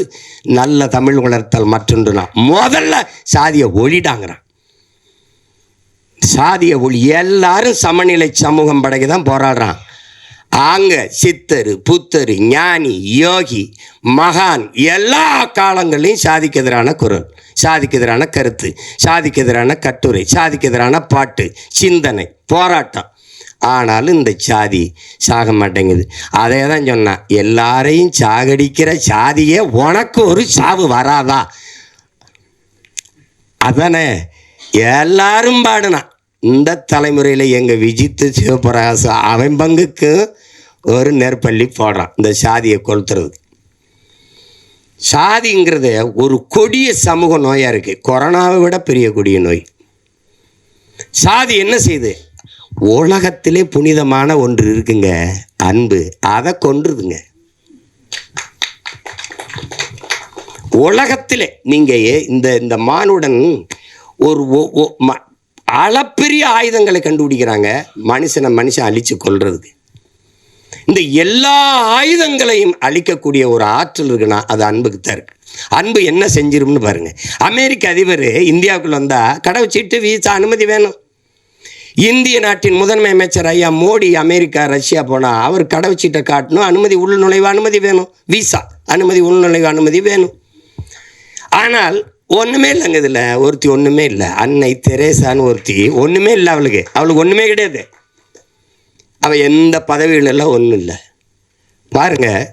நல்ல தமிழ் வளர்த்தல் மற்றொன்றுனா. முதல்ல சாதியை ஒழிடாங்கிறான். சாதியை ஒளி. எல்லாரும் சமநிலை சமூகம் படைக்க தான் போராடுறான். அங்கே சித்தரு புத்தரு ஞானி யோகி மகான் எல்லா காலங்களையும் சாதிக்கு எதிரான குரல், சாதிக்கு எதிரான கருத்து, சாதிக்கு எதிரான கட்டுரை, சாதிக்கு எதிரான பாட்டு, சிந்தனை, போராட்டம். ஆனாலும் இந்த சாதி சாக மாட்டேங்குது. அதே தான் சொன்னான், எல்லாரையும் சாகடிக்கிற சாதியே உனக்கு ஒரு சாவு வராதா? அதானே எல்லாரும் பாடினான். இந்த தலைமுறையில் எங்கள் விஜித்து சிவபிரகாச அவன் பங்குக்கு ஒரு நெற்பள்ளி போடுறான் இந்த சாதியை கொளுத்துறதுக்கு. சாதிங்கிறது ஒரு கொடிய சமூக நோயாக இருக்குது, கொரோனாவை விட பெரிய கொடிய நோய். சாதி என்ன செய்யுது? உலகத்திலே புனிதமான ஒன்று இருக்குங்க, அன்பு, அதை கொன்றுதுங்க. உலகத்திலே நீங்கள் இந்த மானுடன் ஒரு அளப்பெரிய ஆயுதங்களை கண்டுபிடிக்கிறாங்க மனுஷன் அழித்து கொள்றதுக்கு. இந்த எல்லா ஆயுதங்களையும் அழிக்கக்கூடிய ஒரு ஆற்றல் இருக்குன்னா அது அன்புக்கு தான் இருக்கு. அன்பு என்ன செஞ்சிரும்னு பாருங்க. அமெரிக்க அதிபர் இந்தியாவுக்குள்ள வந்தால் கடவுச்சீட்டு வீசா அனுமதி வேணும். இந்திய நாட்டின் முதன்மை அமைச்சர் ஐயா மோடி அமெரிக்கா ரஷ்யா போனால் அவர் கடவுச்சீட்டை காட்டணும், அனுமதி உள்நுழைவு அனுமதி வேணும், வீசா அனுமதி உள்நுழைவு அனுமதி வேணும். ஆனால் ஒன்றுமே இல்லைங்க. இதில் ஒருத்தி ஒன்றுமே இல்லை. அன்னை தெரேசான்னு ஒருத்தி ஒன்றுமே இல்லை. அவளுக்கு ஒன்றுமே கிடையாது. அவள் எந்த பதவிகளெல்லாம் ஒன்றும் இல்லை. பாருங்கள்,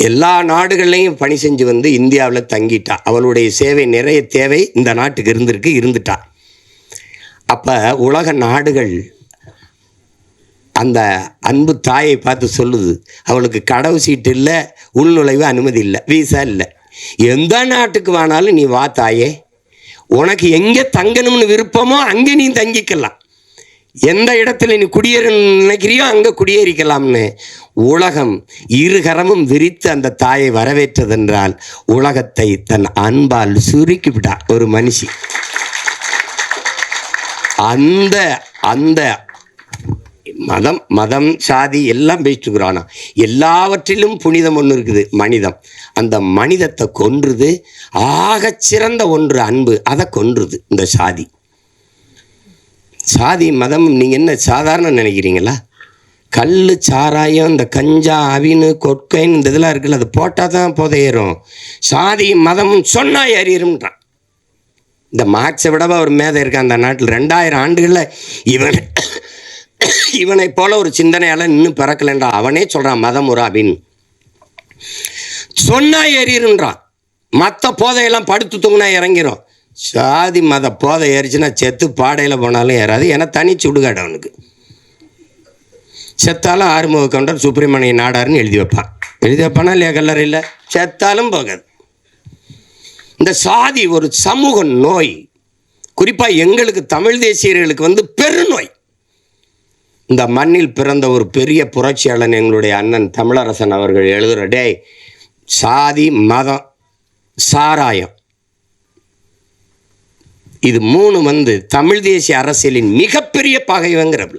எல்லா நாடுகள்லையும் பணி செஞ்சு வந்து இந்தியாவில் தங்கிட்டா. அவளுடைய சேவை நிறைய தேவை இந்த நாட்டுக்கு இருந்துட்டா. அப்போ உலக நாடுகள் அந்த அன்பு தாயை பார்த்து சொல்லுது, அவளுக்கு கடவு சீட்டு இல்லை, உள்நுழைவு அனுமதி இல்லை, வீசா இல்லை. எந்த நாட்டுக்கு வேணாலும் நீ வா தாயே, உனக்கு எங்கே தங்கணும்னு விருப்பமோ அங்கே நீ தங்கிக்கலாம், எந்த இடத்துல நீ குடியேற நினைக்கிறியோ அங்கே குடியேறிக்கலாம்னு உலகம் இருகரமும் விரித்து அந்த தாயை வரவேற்றதென்றால் உலகத்தை தன் அன்பால் சுருக்கிவிட்டா ஒரு மனுஷி. அந்த அந்த மதம் சாதி எல்லாம் பேசிட்டுக்கிறானா, எல்லாவற்றிலும் புனிதம் ஒன்று இருக்குது, மனிதம். அந்த மனிதத்தை கொன்றுது. ஆகச்சிறந்த ஒன்று அன்பு, அதை கொன்றுது இந்த சாதி. சாதி மதம் நீங்கள் என்ன சாதாரண நினைக்கிறீங்களா? கல், சாராயம், இந்த கஞ்சா, அவினு, கொட்கைன்னு இந்த இதெல்லாம் இருக்குல்ல, அது போட்டால் தான் போதை ஏறும். சாதி மதமும் சொன்னால் ஏறிடும்ன்றான். இந்த மார்க்ஸை விடவா ஒரு மேதை இருக்கான் அந்த நாட்டில். 2000 ஆண்டுகளில் இவனை போல ஒரு சிந்தனையால் இன்னும் பிறக்கலைன்றா. அவனே சொல்கிறான் மதம் ஒரு அப்படின்னு சொன்னால் ஏறிடுன்றான். மற்ற போதையெல்லாம் படுத்து தூங்கினா இறங்கிரும். சாதி மத போதை ஏறிச்சுன்னா செத்து பாடையில் போனாலும் ஏறாது. ஏன்னா தனி சுடுகாடு அவனுக்கு. செத்தாலும் ஆறுமுக கவுண்டர் சுப்பிரமணிய நாடார்னு எழுதி வைப்பானா இல்லையா கல்லறையில்? செத்தாலும் போகாது. இந்த சாதி ஒரு சமூக நோய். குறிப்பாக எங்களுக்கு தமிழ் தேசியர்களுக்கு பெருநோய். இந்த மண்ணில் பிறந்த ஒரு பெரிய புரட்சியாளன் எங்களுடைய அண்ணன் தமிழரசன் அவர்கள் எழுதுகிற, டேய் சாதி, மதம், சாராயம், இது 3 தமிழ் தேசிய அரசியலின் மிகப்பெரிய பகைவங்கிறப்ப.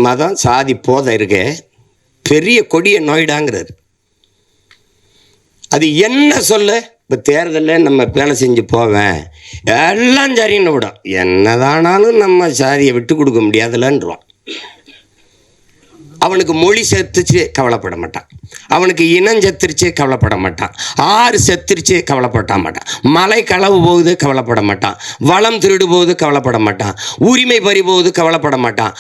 மதம், சாதி, போதை இருக்க பெரிய கொடிய நோய்டாங்கிறார். அது என்ன சொல்ல? இப்போ தேர்தலில் நம்ம வேலை செஞ்சு போவேன், எல்லாம் சரின்னு விடும். என்னதானாலும் நம்ம சாதியை விட்டு கொடுக்க முடியாதுலன்றான். அவனுக்கு மொழி செத்துச்சு கவலைப்பட மாட்டான். அவனுக்கு இனம் செத்துருச்சு கவலைப்பட மாட்டான். ஆறு செத்துருச்சு கவலைப்பட மாட்டான். மலை களவு போகுது கவலைப்பட மாட்டான். வளம் திருடு போகுது கவலைப்பட மாட்டான். உரிமை பறி போகுது கவலைப்பட மாட்டான்.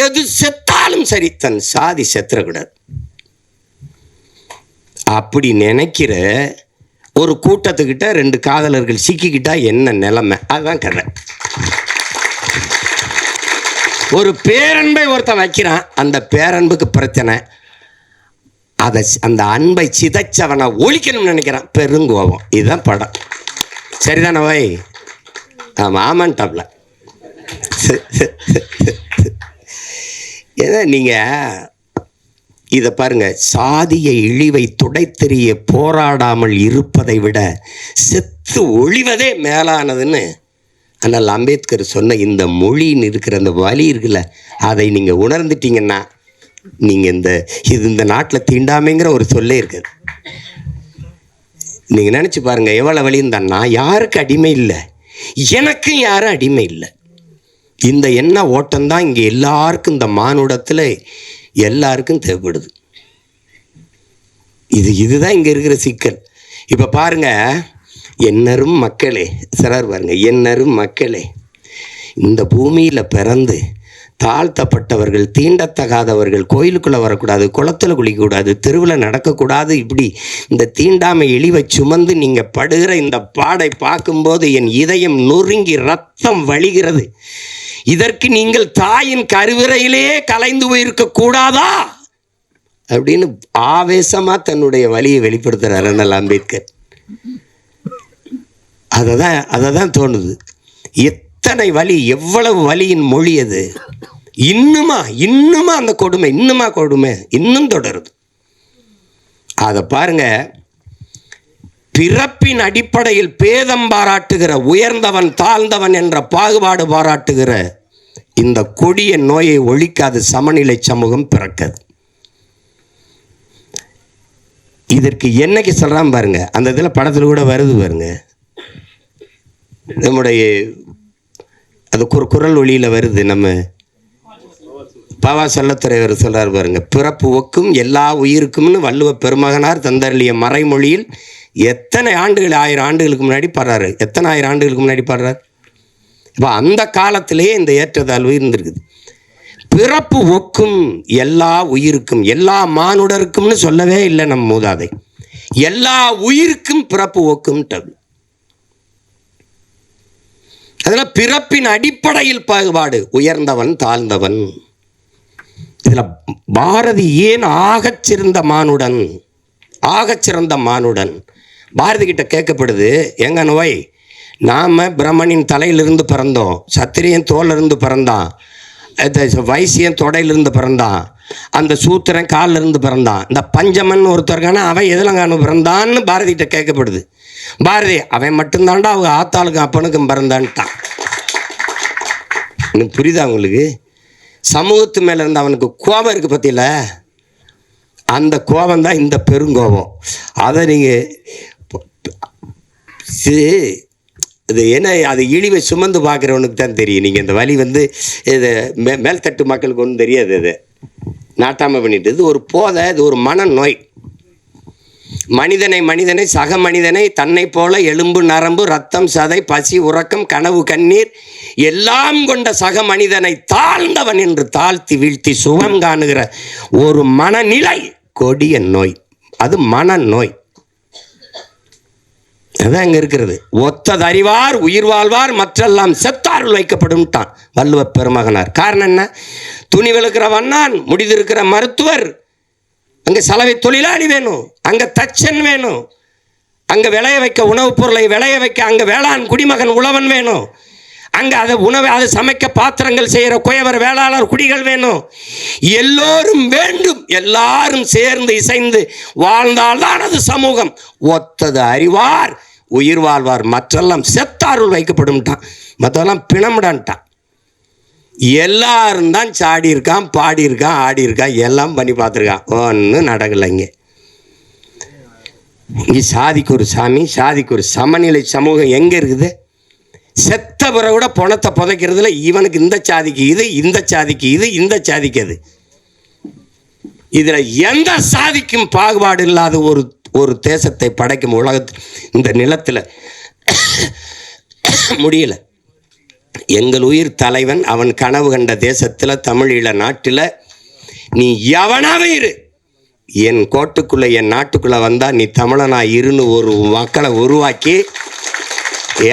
எது செத்தாலும் சரி, தன் சாதி செத்துறக்கூடாது. அப்படி நினைக்கிற ஒரு கூட்டத்துக்கிட்ட 2 காதலர்கள் சிக்கிக்கிட்டா என்ன நிலைமை? அதுதான் கதை. ஒரு பேரன்பை ஒருத்தன் வைக்கிறான், அந்த பேரன்புக்கு பிரச்சனை. அந்த அன்பை சிதைச்சவனை ஒழிக்கணும்னு நினைக்கிறான், பெருங்கோபம். இதுதான் படம். சரிதானே வை? ஆமான்டாப்ல. ஏன்னா நீங்கள் இதை பாருங்க, சாதிய இழிவை துடைத்தெறிய போராடாமல் இருப்பதை விட செத்து ஒழிவதே மேலானதுன்னு ஆனால் அம்பேத்கர் சொன்ன இந்த மொழின்னு இருக்கிற அந்த வலி இருக்குல்ல, அதை நீங்கள் உணர்ந்துட்டீங்கன்னா நீங்கள் இந்த நாட்டில் தீண்டாமைங்கிற ஒரு சொல்லே இருக்காது. நீங்கள் நினச்சி பாருங்கள் எவ்வளோ வலின்னு தான். நான் யாருக்கு அடிமை இல்லை, எனக்கும் யாரும் அடிமை இல்லை. இந்த எண்ண ஓட்டம்தான் இங்கே எல்லாருக்கும், இந்த மானுடத்தில் எல்லாருக்கும் தேவைப்படுது. இதுதான் இங்கே இருக்கிற சிக்கல். இப்போ பாருங்கள், என்னரும் மக்களே, சிலர் பாருங்க, என்னரும் மக்களே, இந்த பூமியில் பிறந்து தாழ்த்தப்பட்டவர்கள், தீண்டத்தகாதவர்கள் கோயிலுக்குள்ளே வரக்கூடாது, குளத்தில் குளிக்கக்கூடாது, தெருவில் நடக்கக்கூடாது, இப்படி இந்த தீண்டாமை இழிவை சுமந்து நீங்கள் படுகிற இந்த பாடை பார்க்கும்போது என் இதயம் நொறுங்கி ரத்தம் வழிகிறது. இதற்கு நீங்கள் தாயின் கருவிறையிலே கலைந்து போயிருக்க கூடாதா அப்படின்னு ஆவேசமாக தன்னுடைய வலியை வெளிப்படுத்துகிறார் அண்ணல் அம்பேத்கர். அதை தான் தோணுது. எத்தனை வலி, எவ்வளவு வலியின் மொழி அது. இன்னுமா அந்த கொடுமை, இன்னும் தொடருது. அதை பாருங்க, பிறப்பின் அடிப்படையில் பேதம் பாராட்டுகிற, உயர்ந்தவன் தாழ்ந்தவன் என்ற பாகுபாடு பாராட்டுகிற இந்த கொடிய நோயை ஒழிக்காத சமநிலை சமூகம் பிறக்காது. இதற்கு என்னைக்கு சொல்றான் பாருங்க, அந்த இதில் படத்தில் கூட வருது பாருங்க, நம்முடைய அது குரல் ஒளியில் வருது. நம்ம பாவா செல்லத்துறைவர் சொல்றாரு பாருங்க, பிறப்பு ஒக்கும் எல்லா உயிருக்கும்னு வள்ளுவ பெருமகனார் தந்தருளிய மறைமொழியில் எத்தனை ஆண்டுகள், 1000 ஆண்டுகளுக்கு முன்னாடி பாடுறாரு. எத்தனை 1000 ஆண்டுகளுக்கு முன்னாடி பாடுறாரு. இப்போ அந்த காலத்திலேயே இந்த ஏற்றத்தாழ்வு இருந்திருக்குது. பிறப்பு ஒக்கும் எல்லா உயிருக்கும், எல்லா மானுடருக்கும்னு சொல்லவே இல்லை நம்ம மூதாதை. எல்லா உயிருக்கும் பிறப்பு ஒக்கும். அதில் பிறப்பின் அடிப்படையில் பாகுபாடு, உயர்ந்தவன் தாழ்ந்தவன். இதில் பாரதி ஏன் ஆகச்சிறந்த மானுடன் பாரதி கிட்ட கேட்கப்படுது, எங்க நோய், நாம் பிரம்மனின் தலையிலிருந்து பிறந்தோம், சத்திரியன் தோலிருந்து பிறந்தான், வைசியன் தொடையிலிருந்து பிறந்தான், அந்த சூத்திரன் காலில் இருந்து பிறந்தான், இந்த பஞ்சமன் ஒருத்தருக்கான அவன் எதிலங்கானு பிறந்தான்னு பாரதி கிட்ட கேட்கப்படுது. பாரதி அவன் மட்டும்தான்டா அவங்க ஆத்தாளுக்கும் அப்பனுக்கும் பிறந்தான்ட்டான். எனக்கு புரியுதா உங்களுக்கு? சமூகத்து மேலே இருந்து அவனுக்கு கோபம் இருக்குது பற்றியில, அந்த கோபம் தான் இந்த பெருங்கோபம். அதை நீங்கள் இது என்ன, அது இழிவை சுமந்து பார்க்குறவனுக்கு தான் தெரியும். நீங்கள் இந்த வலி வந்து இது மேல்தட்டு மக்களுக்கு ஒன்றும் தெரியாது. இது நாட்டாமல் பண்ணிட்டு இது ஒரு போதை, இது ஒரு மனநோய். மனிதனை சக மனிதனை தன்னை போல எலும்பு நரம்பு ரத்தம் சதை பசி உறக்கம் கனவு கண்ணீர் எல்லாம் கொண்ட சக மனிதனை தாழ்ந்தவன் என்று தாழ்த்தி வீழ்த்தி சுகம் காணுகிற ஒரு மனநிலை கொடிய நோய். அது மனநோய். அதான் அங்கே இருக்கிறது. ஒத்ததறிவார் உயிர் வாழ்வார் மற்றெல்லாம் செத்தாருள் வைக்கப்படும்ட்டான் வள்ளுவ பெருமகனார். காரணம் என்ன? துணி விளக்குற வண்ணான், முடிதிருக்கிற மருத்துவர், அங்கே சலவை தொழிலாளி வேணும், அங்கே தச்சன் வேணும், அங்கே விளைய வைக்க உணவுப் பொருளை விளைய வைக்க அங்கே வேளாண் குடிமகன் உழவன் வேணும், அங்கே அதை உணவை அதை சமைக்க பாத்திரங்கள் செய்கிற குயவர் வேளாளர் குடிகள் வேணும். எல்லோரும் வேண்டும். எல்லாரும் சேர்ந்து இசைந்து வாழ்ந்தால்தான் அது சமூகம். ஒத்தது அறிவார் உயிர் வாழ்வார் மற்றெல்லாம் செத்தாருள் வைக்கப்படும்ட்டான். மற்றெல்லாம் பிணமிடான்ட்டான். எல்லாரும் தான் சாடி இருக்கான், பாடி இருக்கான், ஆடி இருக்கான், எல்லாம் பண்ணி பார்த்துருக்கான். ஒன்றும் நடக்கலைங்க. இங்கே சாதிக்கு ஒரு சாமி, சாதிக்கு ஒரு சமநிலை சமூகம் எங்கே இருக்குது? செத்த பிறகு கூட பணத்தை புதைக்கிறதுல இவனுக்கு இந்த சாதிக்கு இது, இந்த சாதிக்கு இது, இந்த சாதிக்கு அது. இதில் எந்த சாதிக்கும் பாகுபாடு இல்லாத ஒரு தேசத்தை படைக்கும் உலகத்தில் இந்த நிலத்தில் முடியல. எங்கள் உயிர் தலைவன் அவன் கனவு கண்ட தேசத்தில் தமிழீழ நாட்டில் நீ எவனாவே இரு, என் கோட்டுக்குள்ளே என் நாட்டுக்குள்ளே வந்தால் நீ தமிழனா இருன்னு ஒரு மக்களை உருவாக்கி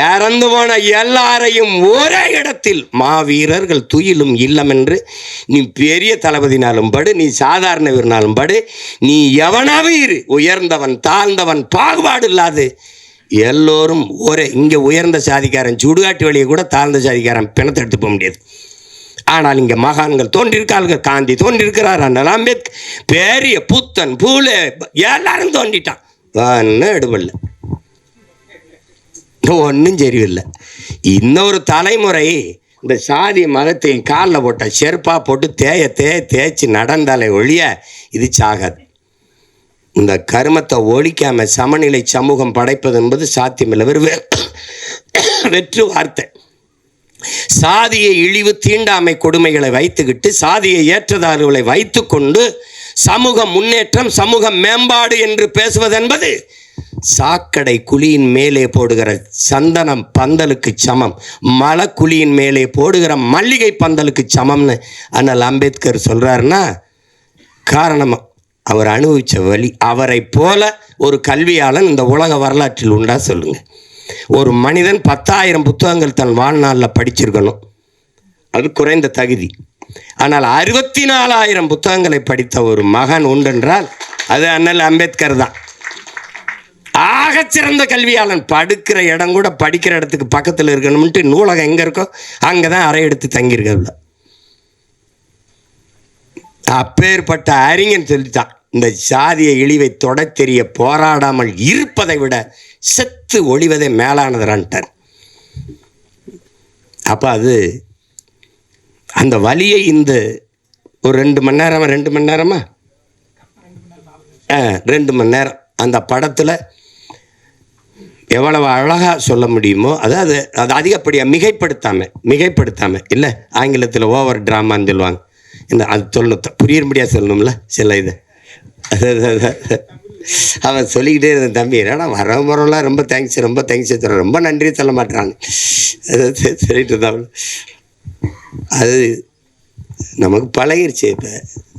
இறந்து போன எல்லாரையும் ஒரே இடத்தில் மாவீரர்கள் துயிலும் இல்லம் என்று நீ பெரிய தளபதினாலும் படு, நீ சாதாரண வீரனாலும் படு, நீ எவனாவே இரு, உயர்ந்தவன் தாழ்ந்தவன் பாகுபாடு இல்லாது எல்லோரும் ஒரே. இங்கே உயர்ந்த சாதிக்காரன் சுடுகாட்டு வழியை கூட தாழ்ந்த சாதிக்காரன் பிணத்தை எடுத்து போக முடியாது. ஆனால் இங்கே மகான்கள் தோன்றியிருக்கார்கள். காந்தி தோன்றியிருக்கிறார், அண்ணல் அம்பேத்கர், பெரிய புத்தன் பூலே எல்லாரும் தோண்டிட்டான். ஒன்றும் எடுபடல, ஒன்றும் சரியில்லை. இன்னொரு தலைமுறை இந்த சாதி மதத்தை காலில் போட்ட செருப்பாக போட்டு தேய்ச்சி நடந்தாலே ஒழிய இது சாகாது. இந்த கருமத்தை ஒழிக்காம சமநிலை சமூகம் படைப்பது என்பது சாத்தியமில்லை. வெற்று வார்த்தை. சாதியை இழிவு தீண்டாமை கொடுமைகளை வைத்துக்கிட்டு சாதியை ஏற்றதாறுகளை வைத்து கொண்டு சமூக முன்னேற்றம் சமூக மேம்பாடு என்று பேசுவது என்பது சாக்கடை குழியின் மேலே போடுகிற சந்தனம் பந்தலுக்கு சமம், மலக்குழியின் மேலே போடுகிற மல்லிகை பந்தலுக்கு சமம்னு அண்ணல் அம்பேத்கர் சொல்கிறாருன்னா காரணம் அவர் அனுபவித்த வழி. அவரை போல ஒரு கல்வியாளன் இந்த உலக வரலாற்றில் உண்டா சொல்லுங்க? ஒரு மனிதன் 10,000 புத்தகங்கள் தன் வாழ்நாளில் படிச்சிருக்கணும், அது குறைந்த தகுதி. ஆனால் 64,000 புத்தகங்களை படித்த ஒரு மகன் உண்டென்றால் அது அண்ணல் அம்பேத்கர் தான். ஆகச்சிறந்த கல்வியாளன். படுக்கிற இடம் கூட படிக்கிற இடத்துக்கு பக்கத்தில் இருக்கணும்ட்டு நூலகம் எங்கே இருக்கோ அங்கே தான் அறை எடுத்து தங்கியிருக்க. அப்பேற்பட்ட அறிஞன் சொல்லித்தான், இந்த சாதிய இழிவை தொட தெரிய போராடாமல் இருப்பதை விட செத்து ஒழிவதே மேலானதுறான்ட்டார். அப்போ அது அந்த வலியை இந்த ஒரு 2 மணி நேரமா 2 மணி நேரம் அந்த படத்தில் எவ்வளவு அழகாக சொல்ல முடியுமோ, அதாவது அது அதிகப்படியாக மிகைப்படுத்தாமல் இல்லை, ஆங்கிலத்தில் ஓவர் ட்ராமான்னு சொல்லுவாங்க. இந்த அது சொல்லணும், புரியும்படியாக சொல்லணும்ல சில இது. அவன் சொல்லிக்கிட்டே இருந்த தம்பி ஏன்னா வர முறைலாம் ரொம்ப தேங்க்ஸ் சொல்கிறேன், ரொம்ப நன்றி சொல்ல மாட்டான்னு சொல்லிட்டு இருந்தான். அது நமக்கு பழகிருச்சு. இப்போ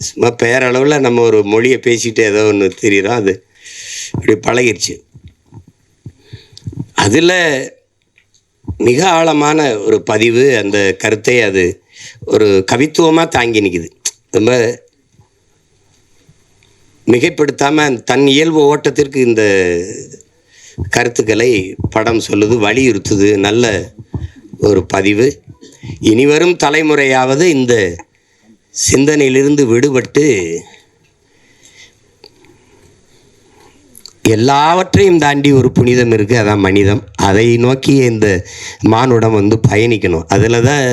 சும்மா பேரளவில் நம்ம ஒரு மொழியை பேசிட்டு ஏதோ ஒன்று தெரியுறோம், அது இப்படி பழகிருச்சு. அதில் மிக ஆழமான ஒரு பதிவு, அந்த கருத்தை அது ஒரு கவித்துவமாக தாங்கி நிற்குது. ரொம்ப மிகைப்படுத்தாமல் தன் இயல்பு ஓட்டத்திற்கு இந்த கருத்துக்களை படம் சொல்லுது, வலியுறுத்துது. நல்ல ஒரு பதிவு. இனிவரும் தலைமுறையாவது இந்த சிந்தனையிலிருந்து விடுபட்டு எல்லாவற்றையும் தாண்டி ஒரு புனிதம் இருக்குது, அதான் மனிதம். அதை நோக்கி இந்த மானுடம் பயணிக்கணும். அதில் தான்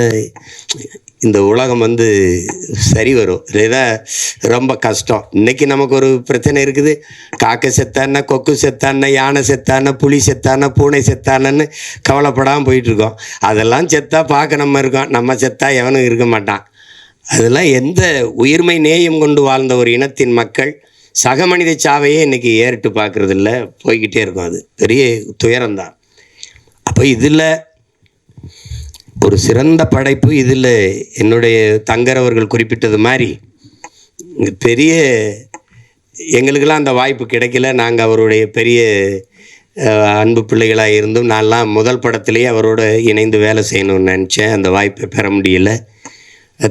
இந்த உலகம் வந்து சரி வரும். இதுதான் ரொம்ப கஷ்டம். இன்றைக்கி நமக்கு ஒரு பிரச்சனை இருக்குது. காக்கை செத்தான, கொக்கு செத்தான, யானை செத்தான, புலி செத்தான, பூனை செத்தானன்னு கவலைப்படாமல் போயிட்டுருக்கோம். அதெல்லாம் செத்தா பார்க்க நம்ம இருக்கோம். நம்ம செத்தா எவனும் இருக்க மாட்டான். அதெல்லாம் எந்த உயிர்மை நேயம் கொண்டு வாழ்ந்த ஒரு இனத்தின் மக்கள் சக மனித சாவையே இன்றைக்கி ஏறிட்டு பார்க்குறது இல்லை, போய்கிட்டே இருக்கும். அது பெரிய துயரம்தான். அப்போ இதில் ஒரு சிறந்த படைப்பு. இதில் என்னுடைய தங்கர் அவர்கள் குறிப்பிட்டது மாதிரி பெரிய எங்களுக்கெல்லாம் அந்த வாய்ப்பு கிடைக்கல. நாங்கள் அவருடைய பெரிய அன்பு பிள்ளைகளாக இருந்தும் நான்லாம் முதல் படத்துலேயே அவரோட இணைந்து வேலை செய்யணும்னு நினச்சேன். அந்த வாய்ப்பை பெற முடியல.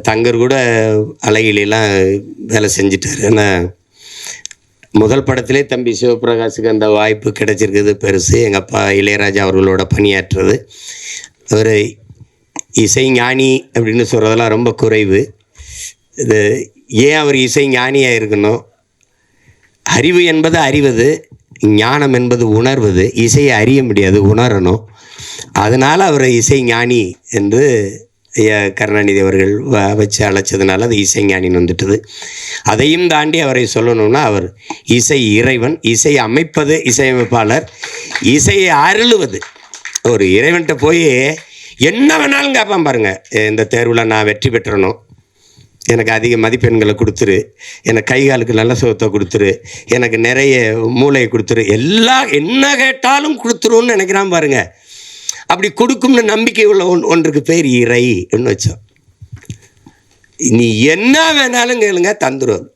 தங்கர் கூட அழகிலாம் வேலை செஞ்சிட்டார். ஆனால் முதல் படத்திலே தம்பி சிவபிரகாஷுக்கு அந்த வாய்ப்பு கிடைச்சிருக்குது பெருசு. எங்கள் அப்பா இளையராஜா அவர்களோட பணியாற்றுறது. அவர் இசை ஞானி அப்படின்னு சொல்கிறதெல்லாம் ரொம்ப குறைவு. இது ஏன் அவர் இசை ஞானியாக இருக்கணும்? அறிவு என்பது அறிவது, ஞானம் என்பது உணர்வது. இசையை அறிய முடியாது, உணரணும். அதனால் அவர் இசை ஞானி என்று கருணாநிதி அவர்கள் வச்சு அழைச்சதுனால அது இசை ஞானின்னு வந்துட்டுது. அதையும் தாண்டி அவரை சொல்லணும்னா அவர் இசை இறைவன், இசை அமைப்பது இசையமைப்பாளர், இசையை அருளுவது. ஒரு இறைவன்கிட்ட போய் என்ன வேணாலும் கேட்பான் பாருங்கள். இந்த தேர்வில் நான் வெற்றி பெற்றணும், எனக்கு அதிக மதிப்பெண்களை கொடுத்துரு, எனக்கு கை காலுக்கு நல்ல சுகத்தை கொடுத்துரு, எனக்கு நிறைய மூளையை கொடுத்துரு, என்ன கேட்டாலும் கொடுத்துருன்னு நினைக்கிறான் பாருங்கள். அப்படி கொடுக்கும்னு நம்பிக்கை உள்ள ஒன்றுக்கு பேர் இறைன்னு வச்சோம். நீ என்ன வேணாலும் கேளுங்க, தந்துடும்.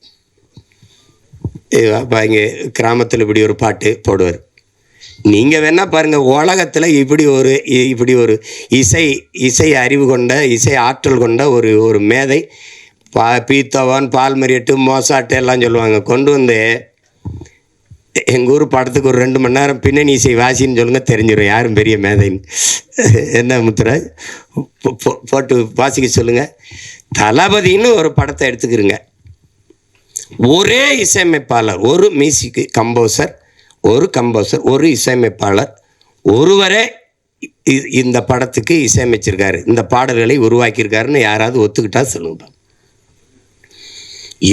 அப்போ இங்கே கிராமத்தில் இப்படி ஒரு பாட்டு போடுவார். நீங்கள் வேணால் பாருங்கள், உலகத்தில் இப்படி ஒரு இசை அறிவு கொண்ட, இசை ஆற்றல் கொண்ட ஒரு மேதை, பீத்தோவன், பால்மரியட்டு, மோசாட்டு எல்லாம் சொல்லுவாங்க. கொண்டு வந்து எங்கள் ஊர் படத்துக்கு ஒரு 2 மணி நேரம் பின்னணி இசை வாசின்னு சொல்லுங்கள், தெரிஞ்சிடும் யாரும் பெரிய மேதைன்னு. என்ன முத்துராஜ் போட்டு வாசிக்க சொல்லுங்கள். தளபதின்னு ஒரு படத்தை எடுத்துக்கிறங்க. ஒரே இசையமைப்பாளர், ஒரு மியூசிக் கம்போசர், ஒரு இசையமைப்பாளர், ஒருவரே இந்த படத்துக்கு இசையமைச்சிருக்காரு, இந்த பாடல்களை உருவாக்கியிருக்காருன்னு யாராவது ஒத்துக்கிட்டா சொல்லுங்க.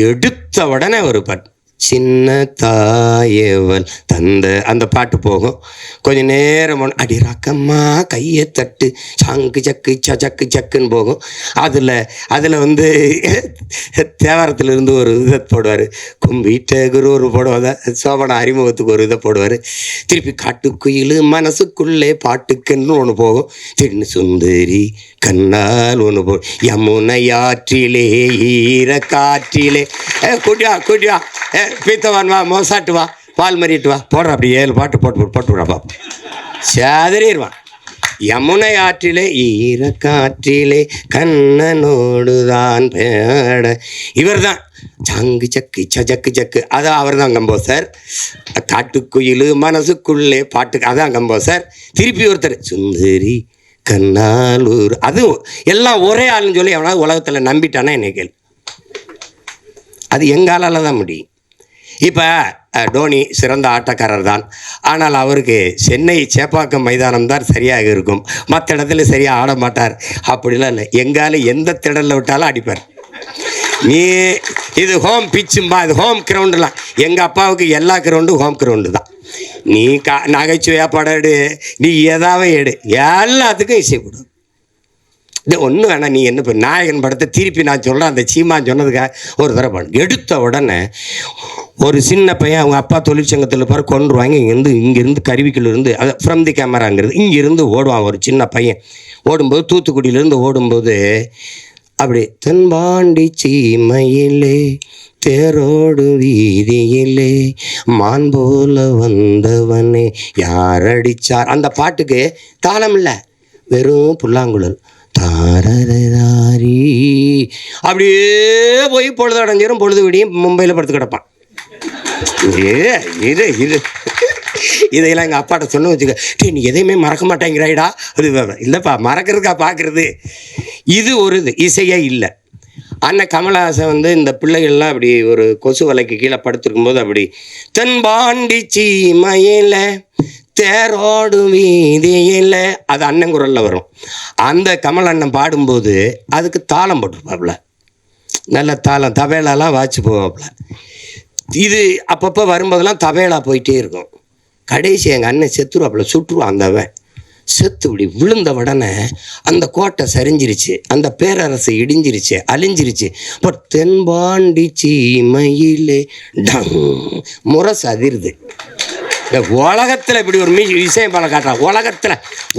எடுத்த உடனே ஒரு பாட்டு, சின்ன தாயவள் தந்த அந்த பாட்டு போகும். கொஞ்சம் நேரம் அடி ரக்கம்மா கையை தட்டு சங்கு சக்கு சக்கு சக்குன்னு போகும். அதில் வந்து தேவாரத்திலிருந்து ஒரு இதை போடுவார், கும்பிட்ட குரு ஒரு போடுவாங்க, சோபன அறிமுகத்துக்கு ஒரு இதை போடுவார். திருப்பி காட்டுக்குயில் மனசுக்குள்ளே பாட்டுக்குன்னு ஒன்று போகும். திடீர்னு சுந்தரி கண்ணால் ஒன்று போடும், யமுனையாற்றிலே ஈர காற்றிலே குடியா பீத்தவான் வா, மோசாட்டு வா, பால் மறிட்டு வா, போடுற அப்படி 7 பாட்டு போட்டு விடாப்பா, சேதறிடுவான். யமுனை ஆற்றிலே ஈர காற்றிலே கண்ணனோடுதான் பேட. இவர் தான் சங்கு சக்கு சக்கு சக்கு, அதான் அவர் தான் கம்போசர். காட்டுக்குயில் மனசுக்குள்ளே பாட்டு, அதான் கம்போசர். திருப்பி ஒருத்தர் சுந்தரி கண்ணாலூர், அதுவும் எல்லாம் ஒரே ஆளுன்னு சொல்லி எவனாவது உலகத்தில் நம்பிட்டானா என்னை கேள்வி. அது எங்காலால் தான் முடியும். இப்போ டோனி சிறந்த ஆட்டக்காரர் தான், ஆனால் அவருக்கு சென்னை சேப்பாக்கம் மைதானம் தான் சரியாக இருக்கும், மற்ற இடத்துல சரியாக ஆட மாட்டார். அப்படிலாம் இல்லை, எங்கால எந்த திடலில் விட்டாலும் அடிப்பார். நீ இது ஹோம் பிச்சும்பா, இது ஹோம் கிரவுண்டுலாம். எங்கள் அப்பாவுக்கு எல்லா கிரவுண்டும் ஹோம் கிரவுண்டு தான். நீ நகைச்சுவையாக படம் எடு, நீ எதாவது எடு, எல்லாத்துக்கும் இசை கொடு. இது ஒன்றும் வேணாம். நீ என்ன இப்போ நாயகன் படத்தை திருப்பி நான் சொல்கிறேன், அந்த சீமான் சொன்னதுக்காக ஒரு தடவை பண்ணு. எடுத்த உடனே ஒரு சின்ன பையன் அவங்க அப்பா தொழிற்சங்கத்தில் பாரு கொண்டுருவாங்க. இங்கேருந்து கருவிக்குள்ளேருந்து, அது ஃப்ரம் தி கேமராங்கிறது, இங்கேருந்து ஓடுவான் ஒரு சின்ன பையன். ஓடும்போது தூத்துக்குடியிலேருந்து ஓடும்போது அப்படி தென்பாண்டி சீமையிலே தேரோடு வீதியிலே மான் போல வந்தவனே யாரடிச்சார். அந்த பாட்டுக்கு தாளம் இல்லை, வெறும் புல்லாங்குழல். தாரதாரி அப்படியே போய் பொழுது அடைஞ்சிரும். பொழுது விடியும் மும்பையில் படுத்து கிடப்பான். இது இதையெல்லாம் எங்கள் அப்பாட்ட சொன்ன வச்சுக்க, நீ எதையுமே மறக்க மாட்டேங்கிறாயிடா. அது இல்லைப்பா, மறக்கிறதுக்கா பார்க்குறது. இது ஒரு இசையே இல்லை. அண்ணன் கமலஹாசன் வந்து இந்த பிள்ளைகள்லாம் அப்படி ஒரு கொசு வலைக்கு கீழே படுத்துருக்கும்போது அப்படி தென்பாண்டி சீமையில தேரோடும் வீதியில், அது அண்ணன் குரலில் வரும். அந்த கமல் அண்ணன் பாடும்போது அதுக்கு தாளம் போட்டுருப்பாப்புல, நல்ல தாளம், தபேலாலாம் வாட்சி போவாப்புல. இது அப்பப்போ வரும்போதெல்லாம் தபேலா போயிட்டே இருக்கும். கடைசி எங்கள் அண்ணன் செத்துருவாப்புல, சுட்டுருவான். அந்தவன் செத்து இப்படி விழுந்த உடனே அந்த கோட்டை சரிஞ்சிருச்சு, அந்த பேரரசு இடிஞ்சிருச்சு, அழிஞ்சிருச்சு. பட் தென்பாண்டி சீமையிலே டங் முரசு அதிருது. உலகத்தில் இப்படி ஒரு இசையமைப்பாளர் காட்டுறான்.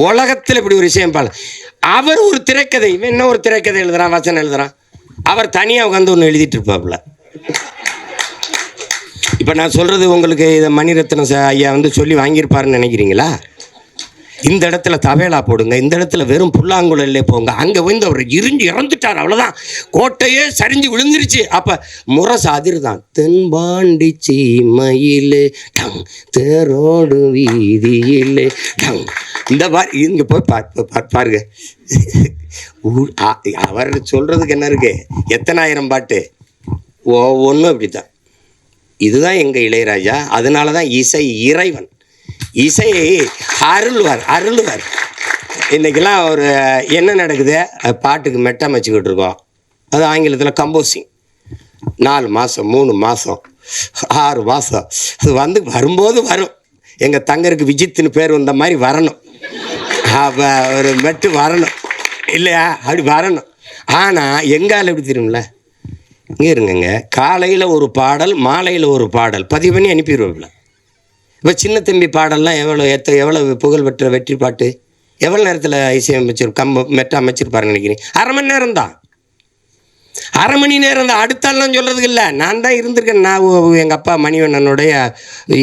உலகத்தில் இப்படி ஒரு இசையமைப்பாளர். அவர் ஒரு திரைக்கதை, இவன் என்ன ஒரு திரைக்கதை எழுதுறான், வசனம் எழுதுறான். அவர் தனியாக உட்காந்து ஒன்று எழுதிட்டு இருப்பாப்புல. இப்போ நான் சொல்கிறது உங்களுக்கு இதை மணிரத்னம் ஐயா வந்து சொல்லி வாங்கியிருப்பாருன்னு நினைக்கிறீங்களா? இந்த இடத்துல தவேலா போடுங்க, இந்த இடத்துல வெறும் புல்லாங்குழல்லே போங்க, அங்கே வந்து அவர் இறந்துட்டார், அவ்வளோதான், கோட்டையே சரிஞ்சு விழுந்துருச்சு. அப்போ முரசு அதிர்தான். தென்பாண்டி சீமையிலே டங் தேரோடு வீதியிலே டங். இந்த மாதிரி இங்கே போய் பாருங்க. அவர் சொல்கிறதுக்கு என்ன இருக்கு, எத்தனாயிரம் பாட்டு, ஒவ்வொன்றும் அப்படி தான். இதுதான் எங்கள் இளையராஜா. அதனால தான் இசை இறைவன், இசையை அருள்வார். இன்றைக்கெல்லாம் ஒரு என்ன நடக்குது, பாட்டுக்கு மெட்டமைச்சிக்கிட்டு இருக்கோம். அது ஆங்கிலத்தில் கம்போசிங். 4 மாதம் 3 மாதம் 6 மாதம் அது வரும்போது வரும். எங்கள் தங்கருக்கு விஜித்துன்னு பேர் வந்த மாதிரி வரணும், ஒரு மெட்டு வரணும் இல்லையா, அப்படி வரணும். ஆனால் எங்கால் எப்படி தெரியும்ல, இங்கே இருங்கங்க, காலையில் ஒரு பாடல், மாலையில் ஒரு பாடல் பதிவு பண்ணி அனுப்பிடுவோம்ல. இப்போ சின்ன தம்பி பாடல்லாம் எவ்வளோ புகழ் பெற்ற வெற்றி பாட்டு, எவ்வளோ நேரத்தில் இசையமைச்சிரு மெட்ட அமைச்சிருப்பாருன்னு நினைக்கிறீங்க? அரை மணி நேரம் தான். அடுத்தாலாம் சொல்கிறதுக்கு இல்லை, நான் தான் இருந்திருக்கேன். நான் எங்கள் அப்பா மணிவண்ணனுடைய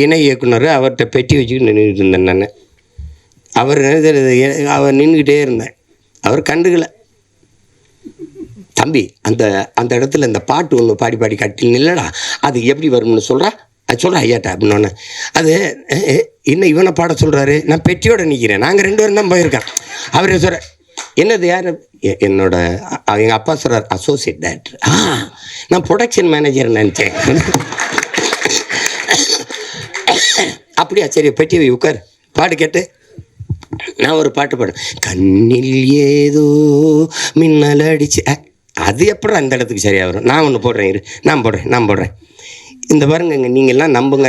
இணை இயக்குனர், அவர்கிட்ட பெட்டி வச்சுக்கிட்டு நின்றுட்டு இருந்தேன். நான் அவர் நின்றுக்கிட்டே இருந்தேன். அவர் கண்டுக்கலை. தம்பி அந்த இடத்துல இந்த பாட்டு ஒன்று பாடி கட்டில் இல்லைடா, அது எப்படி வரும்னு அது சொல்கிறா ஐயாட்டா அப்படின்னோடனே, அது இன்னும் இவனை பாட சொல்கிறாரு, நான் பெட்டியோட நிற்கிறேன், நாங்கள் 2 பேரும் தான் போயிருக்கேன். அவர் சொல்கிற என்னது யார், என்னோட எங்கள் அப்பா சொல்கிறார் அசோசியேட் டைரக்டர். நான் ப்ரொடக்ஷன் மேனேஜர் நினச்சேன். அப்படியா, சரி பெட்டி உட்கார், பாட்டு கேட்டு. நான் ஒரு பாட்டு பாடுறேன், கண்ணில் ஏதோ மின்னல் அடிச்சு. அது எப்படி அந்த இடத்துக்கு சரியாக வரும்? நான் ஒன்று போடுறேன், இரு, நான் போடுறேன். இந்த பாருங்க, நீங்கள்லாம் நம்புங்க.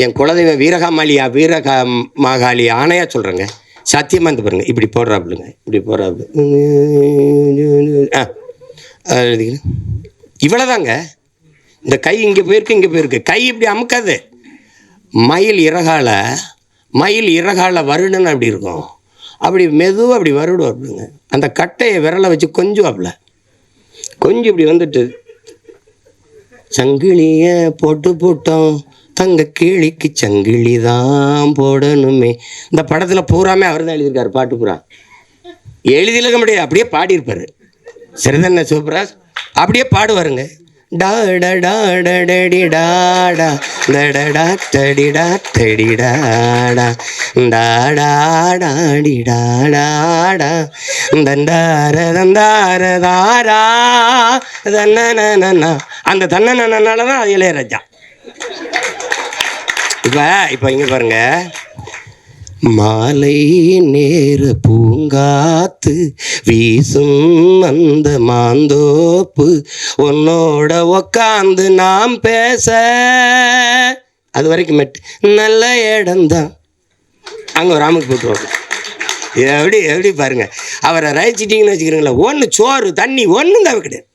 என் குலதெய்வம் வீரமாகாளி ஆணையாக சொல்கிறேங்க, சத்தியமாக இருந்து பாருங்கள், இப்படி போடுறாப்புலுங்க, இவ்வளோதாங்க. இந்த கை இங்கே போயிருக்கு, கை இப்படி அமுக்காது. மயில் இறகால வருடுன்னு அப்படி இருக்கும், அப்படி மெதுவாக அப்படி வருடுவாப்புலுங்க. அந்த கட்டையை விரலை வச்சு கொஞ்சம் இப்படி வந்துட்டு, சங்கிலிய போட்டோம் தங்க கிளிக்கு சங்கிலி தான் போடணுமே. இந்த படத்தில் பூராமே அவர் தான் எழுதியிருக்காரு, பாட்டு பூரா எழுதியிருக்க முடியாது, அப்படியே பாடியிருப்பார். சரிதானே சிவபிராஜ்? அப்படியே பாடுவாருங்க. டாடா டாடடி டாடா டடடா டடிடா டடிடாடா டாடாடாடி டாடாடா தண்டார தாரா தன்னனா. அந்த தன்னனால தான் அது இளையராஜா. இப்போ இங்கே பாருங்க, மாலை நேர பூங்காத்து வீசும் அந்த மாந்தோப்பு உன்னோட உக்காந்து நாம் பேச, அது வரைக்கும் நல்ல இடம்தான். அங்கே ஒரு ராமுக்கு போட்டுருவாங்க. எப்படி பாருங்க, அவரை ரசிச்சிட்டிங்கன்னு வச்சுக்கிறீங்களா, ஒன்று சோறு தண்ணி ஒன்றும் தேவை கிடையாது.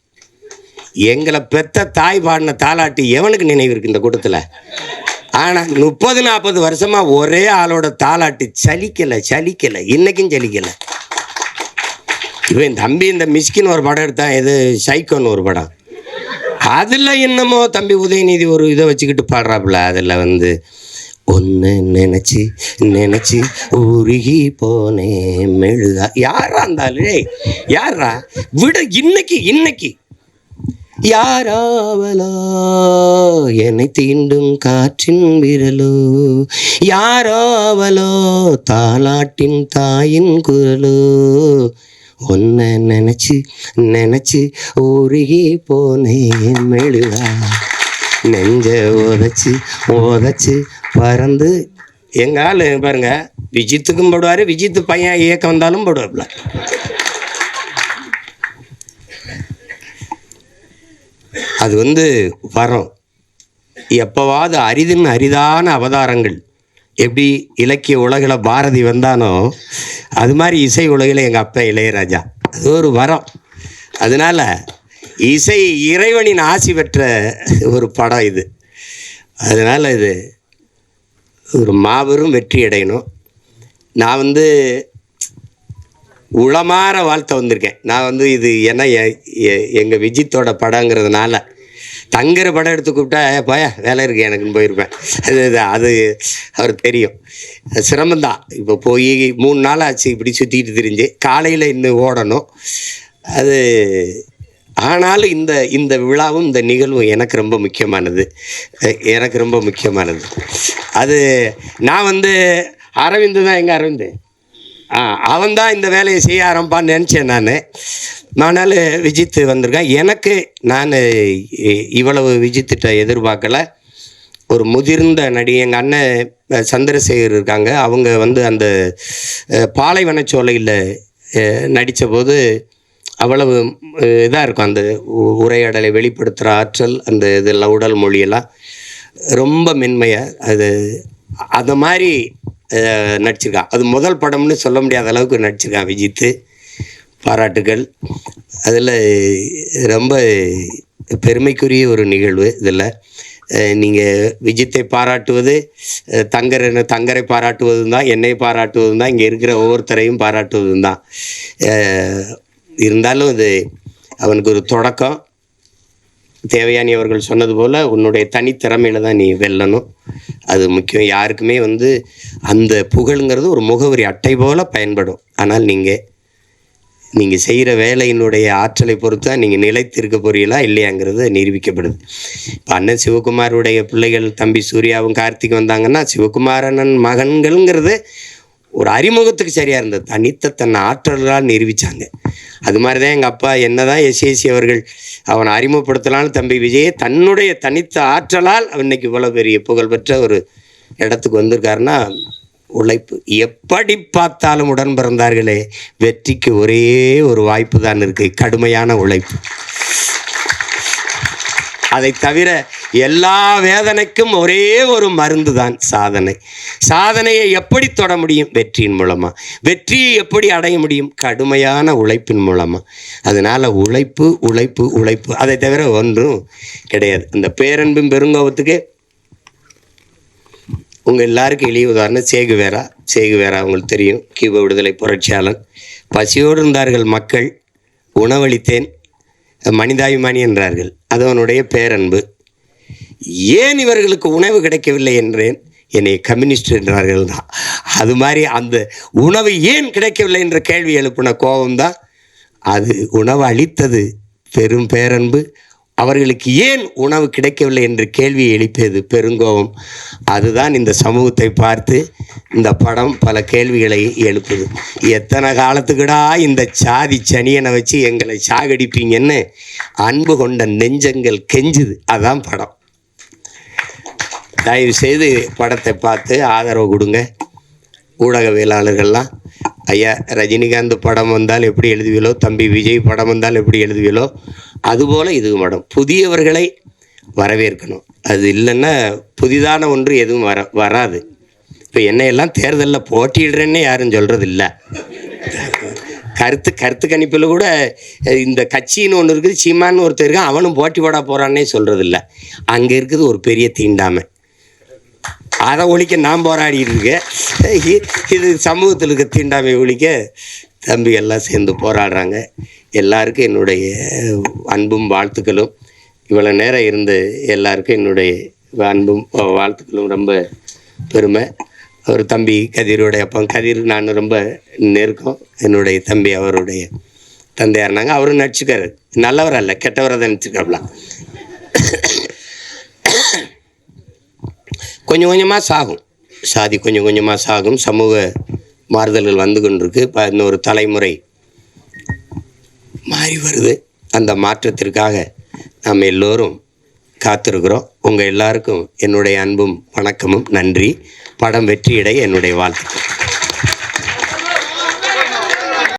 எங்களை பெத்த தாய் பாடின தாலாட்டு எவனுக்கு நினைவு இருக்குது இந்த கூட்டத்தில்? ஆனால் 30-40 வருஷமாக ஒரே ஆளோட தாலாட்டு சலிக்கலை, இன்னைக்கும் சலிக்கலை. இவன் தம்பி இந்த மிஸ்கின் ஒரு படம் எடுத்தான், இது சைக்கோன்னு ஒரு படம். அதில் என்னமோ தம்பி உதயநிதி ஒரு இதை வச்சுக்கிட்டு பாடுறாப்புல. அதில் ஒன்று நினச்சி உருகி போனேன் மெழுகா. யாரா இருந்தாலும் யாரா விட, இன்னைக்கு யாராவலோ என்னை தீண்டும் காற்றின் விரலோ, யாராவலோ தாலாட்டின் தாயின் குரலோ, ஒன்ன நினைச்சு உருகி போனேன் மெழுகா, நெஞ்ச ஓதச்சு பறந்து. எங்கள் ஆள் பாருங்க, விஜித்துக்கும் போடுவார், விஜித்து பையன் இயக்கம் வந்தாலும் போடுவாப்ல. அது வரம். எப்போவாது அரிதான அவதாரங்கள். எப்படி இலக்கிய உலகில் பாரதி வந்தானோ அது மாதிரி இசை உலகில் எங்கள் அப்பா இளையராஜா. அது ஒரு வரம். அதனால் இசை இறைவனின் ஆசி பெற்ற ஒரு படம் இது. அதனால் இது ஒரு மாபெரும் வெற்றி அடையணும். நான் உளமாற வாழ்த்த வந்திருக்கேன். நான் இது ஏன்னா எங்கள் விஜித்தோட படங்கிறதுனால தங்குற படம் எடுத்து கூப்பிட்டா போயா வேலை இருக்கு எனக்குன்னு போயிருப்பேன். அது அவர் தெரியும். சிரமந்தான். இப்போ போய் 3 நாள் ஆச்சு இப்படி சுற்றிட்டு திரிஞ்சு, காலையில் இன்னும் ஓடணும். அது ஆனாலும் இந்த விழாவும் இந்த நிகழ்வும் எனக்கு ரொம்ப முக்கியமானது. அது நான் அரவிந்து தான், எங்கள் அரவிந்து அவன்தான் இந்த வேலையை செய்ய ஆரம்பிப்பான்னு நினச்சேன் நான். ஆனால் விஜித்து வந்திருக்கேன். எனக்கு நான் இவ்வளவு விஜித்திட்ட எதிர்பார்க்கலை. ஒரு முதிர்ந்த நடி எங்கள் அண்ணன் சந்திரசேகர் இருக்காங்க. அவங்க அந்த பாலைவனச்சோலையில் நடித்த போது அவ்வளவு இதாக இருக்கும். அந்த உரையாடலை வெளிப்படுத்துகிற ஆற்றல், அந்த இதெல்லாம் உடல் மொழியெல்லாம் ரொம்ப மென்மையாக அது மாதிரி நடிச்சிருக்கான். அது முதல் படம்னு சொல்ல முடியாத அளவுக்கு நடிச்சிருக்கான் விஜித்து. பாராட்டுகள். அதில் ரொம்ப பெருமைக்குரிய ஒரு நிகழ்வு. இதில் நீங்கள் விஜித்தை பாராட்டுவது, தங்கரை பாராட்டுவதும் தான், என்னை பாராட்டுவதும் தான், இங்கே இருக்கிற ஒவ்வொருத்தரையும் பாராட்டுவதும் தான். இருந்தாலும் இது அவனுக்கு ஒரு தொடக்கம். தேவயானி அவர்கள் சொன்னது போல் உன்னுடைய தனித்திறமையில் தான் நீ வெல்லணும். அது முக்கியம். யாருக்குமே அந்த புகழுங்கிறது ஒரு முகவரி அட்டை போல் பயன்படும். ஆனால் நீங்கள் செய்கிற வேலையினுடைய ஆற்றலை பொறுத்து தான் நீங்கள் நிலைத்திருக்க போறீங்களா இல்லையாங்கிறது நிரூபிக்கப்படுது. இப்போ அண்ணன் சிவகுமாருடைய பிள்ளைகள் தம்பி சூர்யாவும் கார்த்திக் வந்தாங்கன்னா, சிவகுமாரன் மகன்கள்ங்கிறது ஒரு அறிமுகத்துக்கு சரியாக இருந்தது. தன்னை ஆற்றலால் நிரூபித்தாங்க. அது மாதிரி தான் எங்கள் அப்பா என்னதான் எஸ்ஏசி அவர்கள் அவனை அறிமுகப்படுத்தலான்னு தம்பி விஜயை தன்னுடைய தனித்த ஆற்றலால் அவன் இன்னைக்கு இவ்வளோ பெரிய புகழ்பெற்ற ஒரு இடத்துக்கு வந்திருக்காருன்னா உழைப்பு. எப்படி பார்த்தாலும் உடன் பிறந்தார்களே, வெற்றிக்கு ஒரே ஒரு வாய்ப்பு தான் இருக்குது, கடுமையான உழைப்பு. அதை தவிர எல்லா வேதனைக்கும் ஒரே ஒரு மருந்து தான் சாதனை. சாதனையை எப்படி தொட முடியும்? வெற்றியின் மூலமாக. வெற்றியை எப்படி அடைய முடியும்? கடுமையான உழைப்பின் மூலமாக. அதனால் உழைப்பு உழைப்பு உழைப்பு, அதை தவிர ஒன்றும் கிடையாது. அந்த பேரன்பும் பெருங்கோபத்துக்கு உங்கள் எல்லாருக்கும் எளிய உதாரணம் சேகுவேரா. அவங்களுக்கு தெரியும். கியூபா விடுதலை புரட்சியாளன். பசியோடு இருந்தார்கள் மக்கள், உணவளித்தேன், மனிதாபிமானி என்றார்கள். அது அவனுடைய பேரன்பு. ஏன் இவர்களுக்கு உணவு கிடைக்கவில்லை என்றேன், என்னை கம்யூனிஸ்ட் என்றார்கள் தான். அது மாதிரி அந்த உணவு ஏன் கிடைக்கவில்லை என்ற கேள்வி எழுப்பின கோபம்தான் அது. உணவு அளித்தது பெரும் பேரன்பு. அவர்களுக்கு ஏன் உணவு கிடைக்கவில்லை என்று கேள்வியை எழுப்பியது பெருங்கோபம். அதுதான் இந்த சமூகத்தை பார்த்து இந்த படம் பல கேள்விகளை எழுப்புது. எத்தனை காலத்துக்குடா இந்த சாதி சனியனை வச்சு எங்களை சாகடிப்பீங்கன்னு அன்பு கொண்ட நெஞ்சங்கள் கெஞ்சுது. அதான் படம். தயவு செய்து படத்தை பார்த்து ஆதரவு கொடுங்க. ஊடகவியலாளர்கள்லாம், ஐயா ரஜினிகாந்த் படம் வந்தால் எப்படி எழுதுவீங்களோ, தம்பி விஜய் படம் வந்தால் எப்படி எழுதுவீங்களோ, அதுபோல் இது படம். புதியவர்களை வரவேற்கணும். அது இல்லைன்னா புதிதான ஒன்று எதுவும் வராது. இப்போ என்னையெல்லாம் தேர்தலில் போட்டியிடுறேன்னே யாரும் சொல்கிறது இல்லை. கருத்து கணிப்பில் கூட இந்த கட்சின்னு ஒன்று இருக்குது, சீமான்னு ஒருத்தர் இருக்கான், அவனும் போட்டி போட போகிறான்னே சொல்கிறது இல்லை. அங்கே இருக்குது ஒரு பெரிய தீண்டாமை. அதை ஒழிக்க நான் போராடிட்டு இருக்கேன். இது சமூகத்தில் இருக்க தீண்டாமை ஒழிக்க தம்பி எல்லாம் சேர்ந்து போராடுறாங்க. எல்லாருக்கும் என்னுடைய அன்பும் வாழ்த்துக்களும். இவ்வளோ நேரம் இருந்து எல்லாருக்கும் என்னுடைய அன்பும் வாழ்த்துக்களும். ரொம்ப பெருமை. ஒரு தம்பி கதிரோடைய அப்பா கதிர் நான் ரொம்ப நெருக்கம். என்னுடைய தம்பி அவருடைய தந்தையாருனாங்க. அவரும் நடிச்சுக்காரு. நல்லவர் அல்ல, கெட்டவரை தான் நடிச்சிருக்காப்லாம். கொஞ்சம் கொஞ்சமாக சாகும், சாதி கொஞ்சம் கொஞ்சமாக சாகும். சமூக மாறுதல்கள் வந்து கொண்டிருக்கு. இப்போ இன்னொரு தலைமுறை மாறி வருது. அந்த மாற்றத்திற்காக நாம் எல்லோரும் காத்திருக்கிறோம். உங்கள் எல்லாருக்கும் என்னுடைய அன்பும் வணக்கமும் நன்றி. படம் வெற்றியடைய என்னுடைய வாழ்த்துக்கள்.